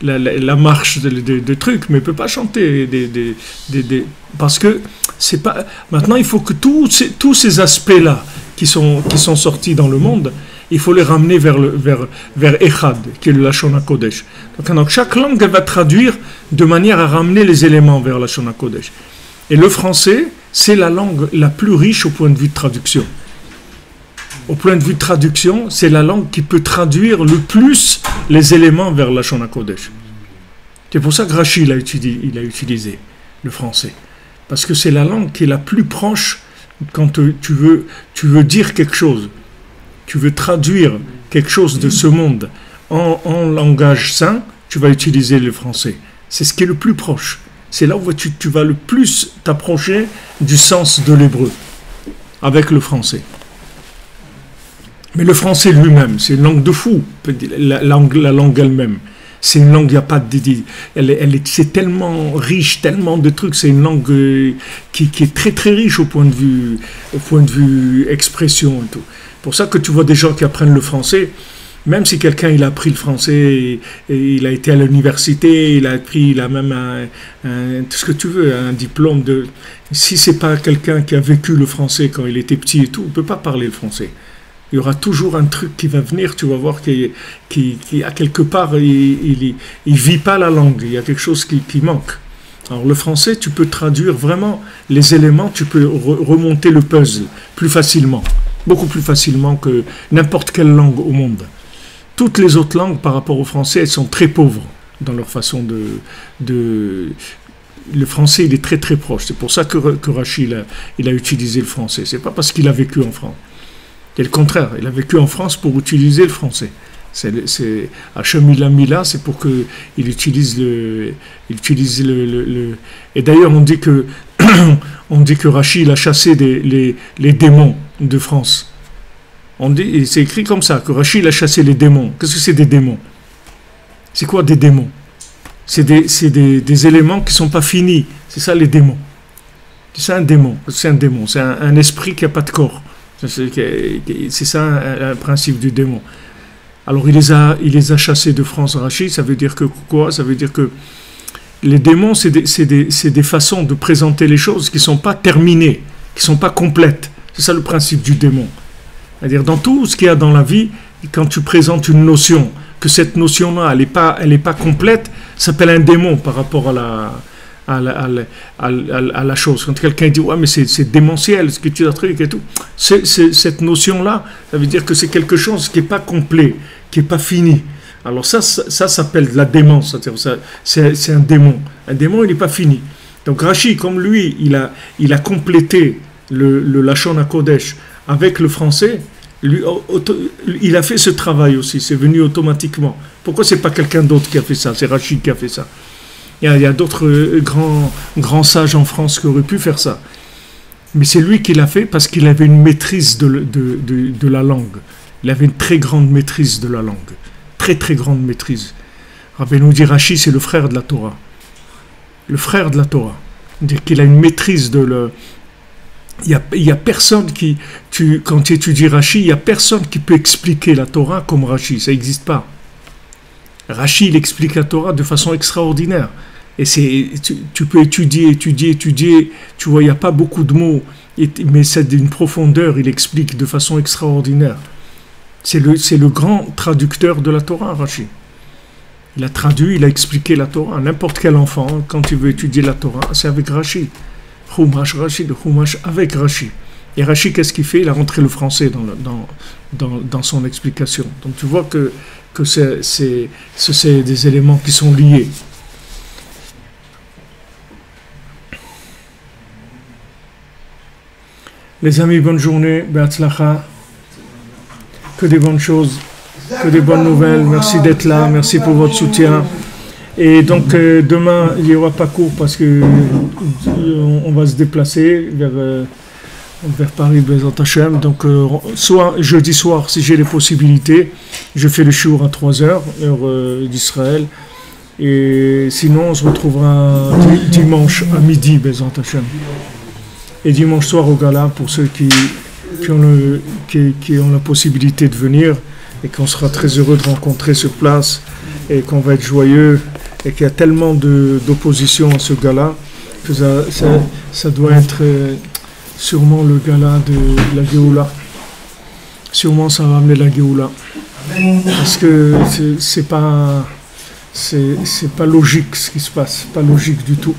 la marche de trucs, mais il ne peut pas chanter parce que c'est pas. Maintenant, il faut que tous ces aspects-là qui sont sortis dans le monde, il faut les ramener vers Echad, qui est le Lashon HaKodesh. Donc, chaque langue, elle va traduire de manière à ramener les éléments vers la Lashon HaKodesh. Et le français, c'est la langue la plus riche au point de vue de traduction. Au point de vue de traduction, c'est la langue qui peut traduire le plus les éléments vers la Lashon HaKodesh. C'est pour ça que Rashi il a utilisé le français. Parce que c'est la langue qui est la plus proche quand tu veux dire quelque chose. Tu veux traduire quelque chose de ce monde en langage sain, tu vas utiliser le français. C'est ce qui est le plus proche. C'est là où tu vas le plus t'approcher du sens de l'hébreu, avec le français. Mais le français lui-même, c'est une langue de fou, la langue elle-même. C'est une langue, il n'y a pas de... c'est tellement riche, tellement de trucs. C'est une langue qui est très très riche au point de vue expression et tout. Pour ça que tu vois des gens qui apprennent le français, même si quelqu'un il a appris le français, et il a été à l'université, il a même tout ce que tu veux, un diplôme de... Si c'est pas quelqu'un qui a vécu le français quand il était petit et tout, on ne peut pas parler le français. Il y aura toujours un truc qui va venir, tu vas voir qui à quelque part, il vit pas la langue, il y a quelque chose qui manque. Alors le français, tu peux traduire vraiment les éléments, tu peux remonter le puzzle plus facilement, beaucoup plus facilement que n'importe quelle langue au monde. Toutes les autres langues par rapport au français, elles sont très pauvres dans leur façon de le français, il est très très proche. C'est pour ça que Rashi il a utilisé le français. C'est pas parce qu'il a vécu en France. C'est le contraire, il a vécu en France pour utiliser le français. Hachem il a mis là, c'est pour qu'il utilise le. Et d'ailleurs, on dit que Rashi il a chassé les démons de France. C'est écrit comme ça, que Rashi il a chassé les démons. Qu'est-ce que c'est des démons? C'est quoi des démons? C'est des éléments qui ne sont pas finis. C'est ça les démons. C'est un démon. C'est un esprit qui n'a pas de corps. C'est ça un principe du démon. Alors il les a chassés de France, Rashi. Ça veut dire que quoi? Ça veut dire que les démons, c'est des façons de présenter les choses qui ne sont pas terminées, qui ne sont pas complètes. C'est ça le principe du démon. C'est-à-dire dans tout ce qu'il y a dans la vie, quand tu présentes une notion, que cette notion-là, elle est pas complète, ça s'appelle un démon par rapport à la chose. Quand quelqu'un dit « Ouais, mais c'est démentiel, ce que tu as truc et tout », cette notion-là, ça veut dire que c'est quelque chose qui n'est pas complet, qui n'est pas fini. Alors ça s'appelle la démence, c'est un démon. Un démon, il n'est pas fini. Donc Rashi, comme lui, il a complété le Lashon HaKodesh avec le français, il a fait ce travail aussi, c'est venu automatiquement. Pourquoi c'est pas quelqu'un d'autre qui a fait ça? C'est Rashi qui a fait ça. Il y a d'autres grands sages en France qui auraient pu faire ça. Mais c'est lui qui l'a fait parce qu'il avait une maîtrise de la langue. Il avait une très grande maîtrise de la langue. Très très grande maîtrise. Rabbeinu dit Rashi, c'est le frère de la Torah. Le frère de la Torah. C'est-à-dire qu'il a une maîtrise il y a personne quand tu étudies Rashi, il y a personne qui peut expliquer la Torah comme Rashi, ça n'existe pas. Rashi, il explique la Torah de façon extraordinaire. Et tu peux étudier, tu vois, il n'y a pas beaucoup de mots, mais c'est d'une profondeur, il explique de façon extraordinaire. C'est le grand traducteur de la Torah, Rashi. Il a traduit, il a expliqué la Torah. N'importe quel enfant, quand tu veux étudier la Torah, c'est avec Rashi. Chumash Rashi, de Chumash avec Rashi. Et Rashi, qu'est-ce qu'il fait? Il a rentré le français dans son explication. Donc tu vois que c'est des éléments qui sont liés. Les amis, bonne journée, Be'atzlacha. Que des bonnes choses, que des bonnes nouvelles. Merci d'être là, merci pour votre soutien. Et donc demain, il n'y aura pas cours parce que on va se déplacer vers Paris, Bezat Hashem. Donc soit jeudi soir, si j'ai les possibilités, je fais le shiur à 3h, heure d'Israël. Et sinon, on se retrouvera dimanche à midi, Bezat Hashem. Et dimanche soir au Gala, pour ceux qui ont la possibilité de venir, et qu'on sera très heureux de rencontrer sur place et qu'on va être joyeux et qu'il y a tellement d'opposition à ce gala que ça doit être sûrement le gala de la Géoula. Sûrement ça va amener la Géoula. Parce que c'est pas logique ce qui se passe, pas logique du tout.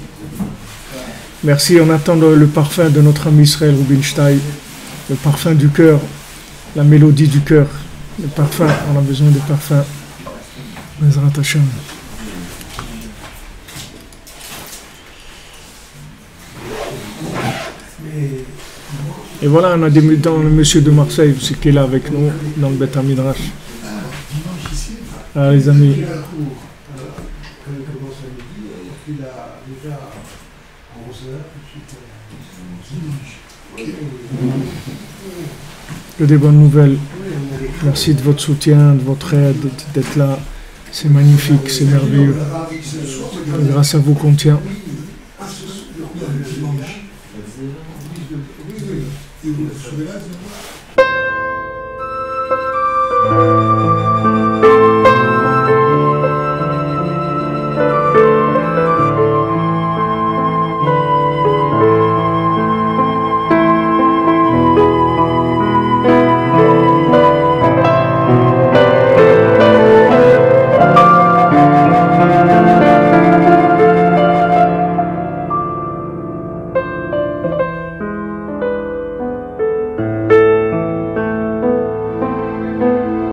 Merci, on attend le parfum de notre ami Israël Rubinstein, le parfum du cœur, la mélodie du cœur, le parfum, on a besoin de parfum. Bezrat Hashem. Et voilà, on a des militants, le monsieur de Marseille aussi qui est là avec nous dans le Beth Midrash. Ah les amis. Que des bonnes nouvelles. Merci de votre soutien, de votre aide, d'être là. C'est magnifique, c'est merveilleux. Et grâce à vous qu'on tient.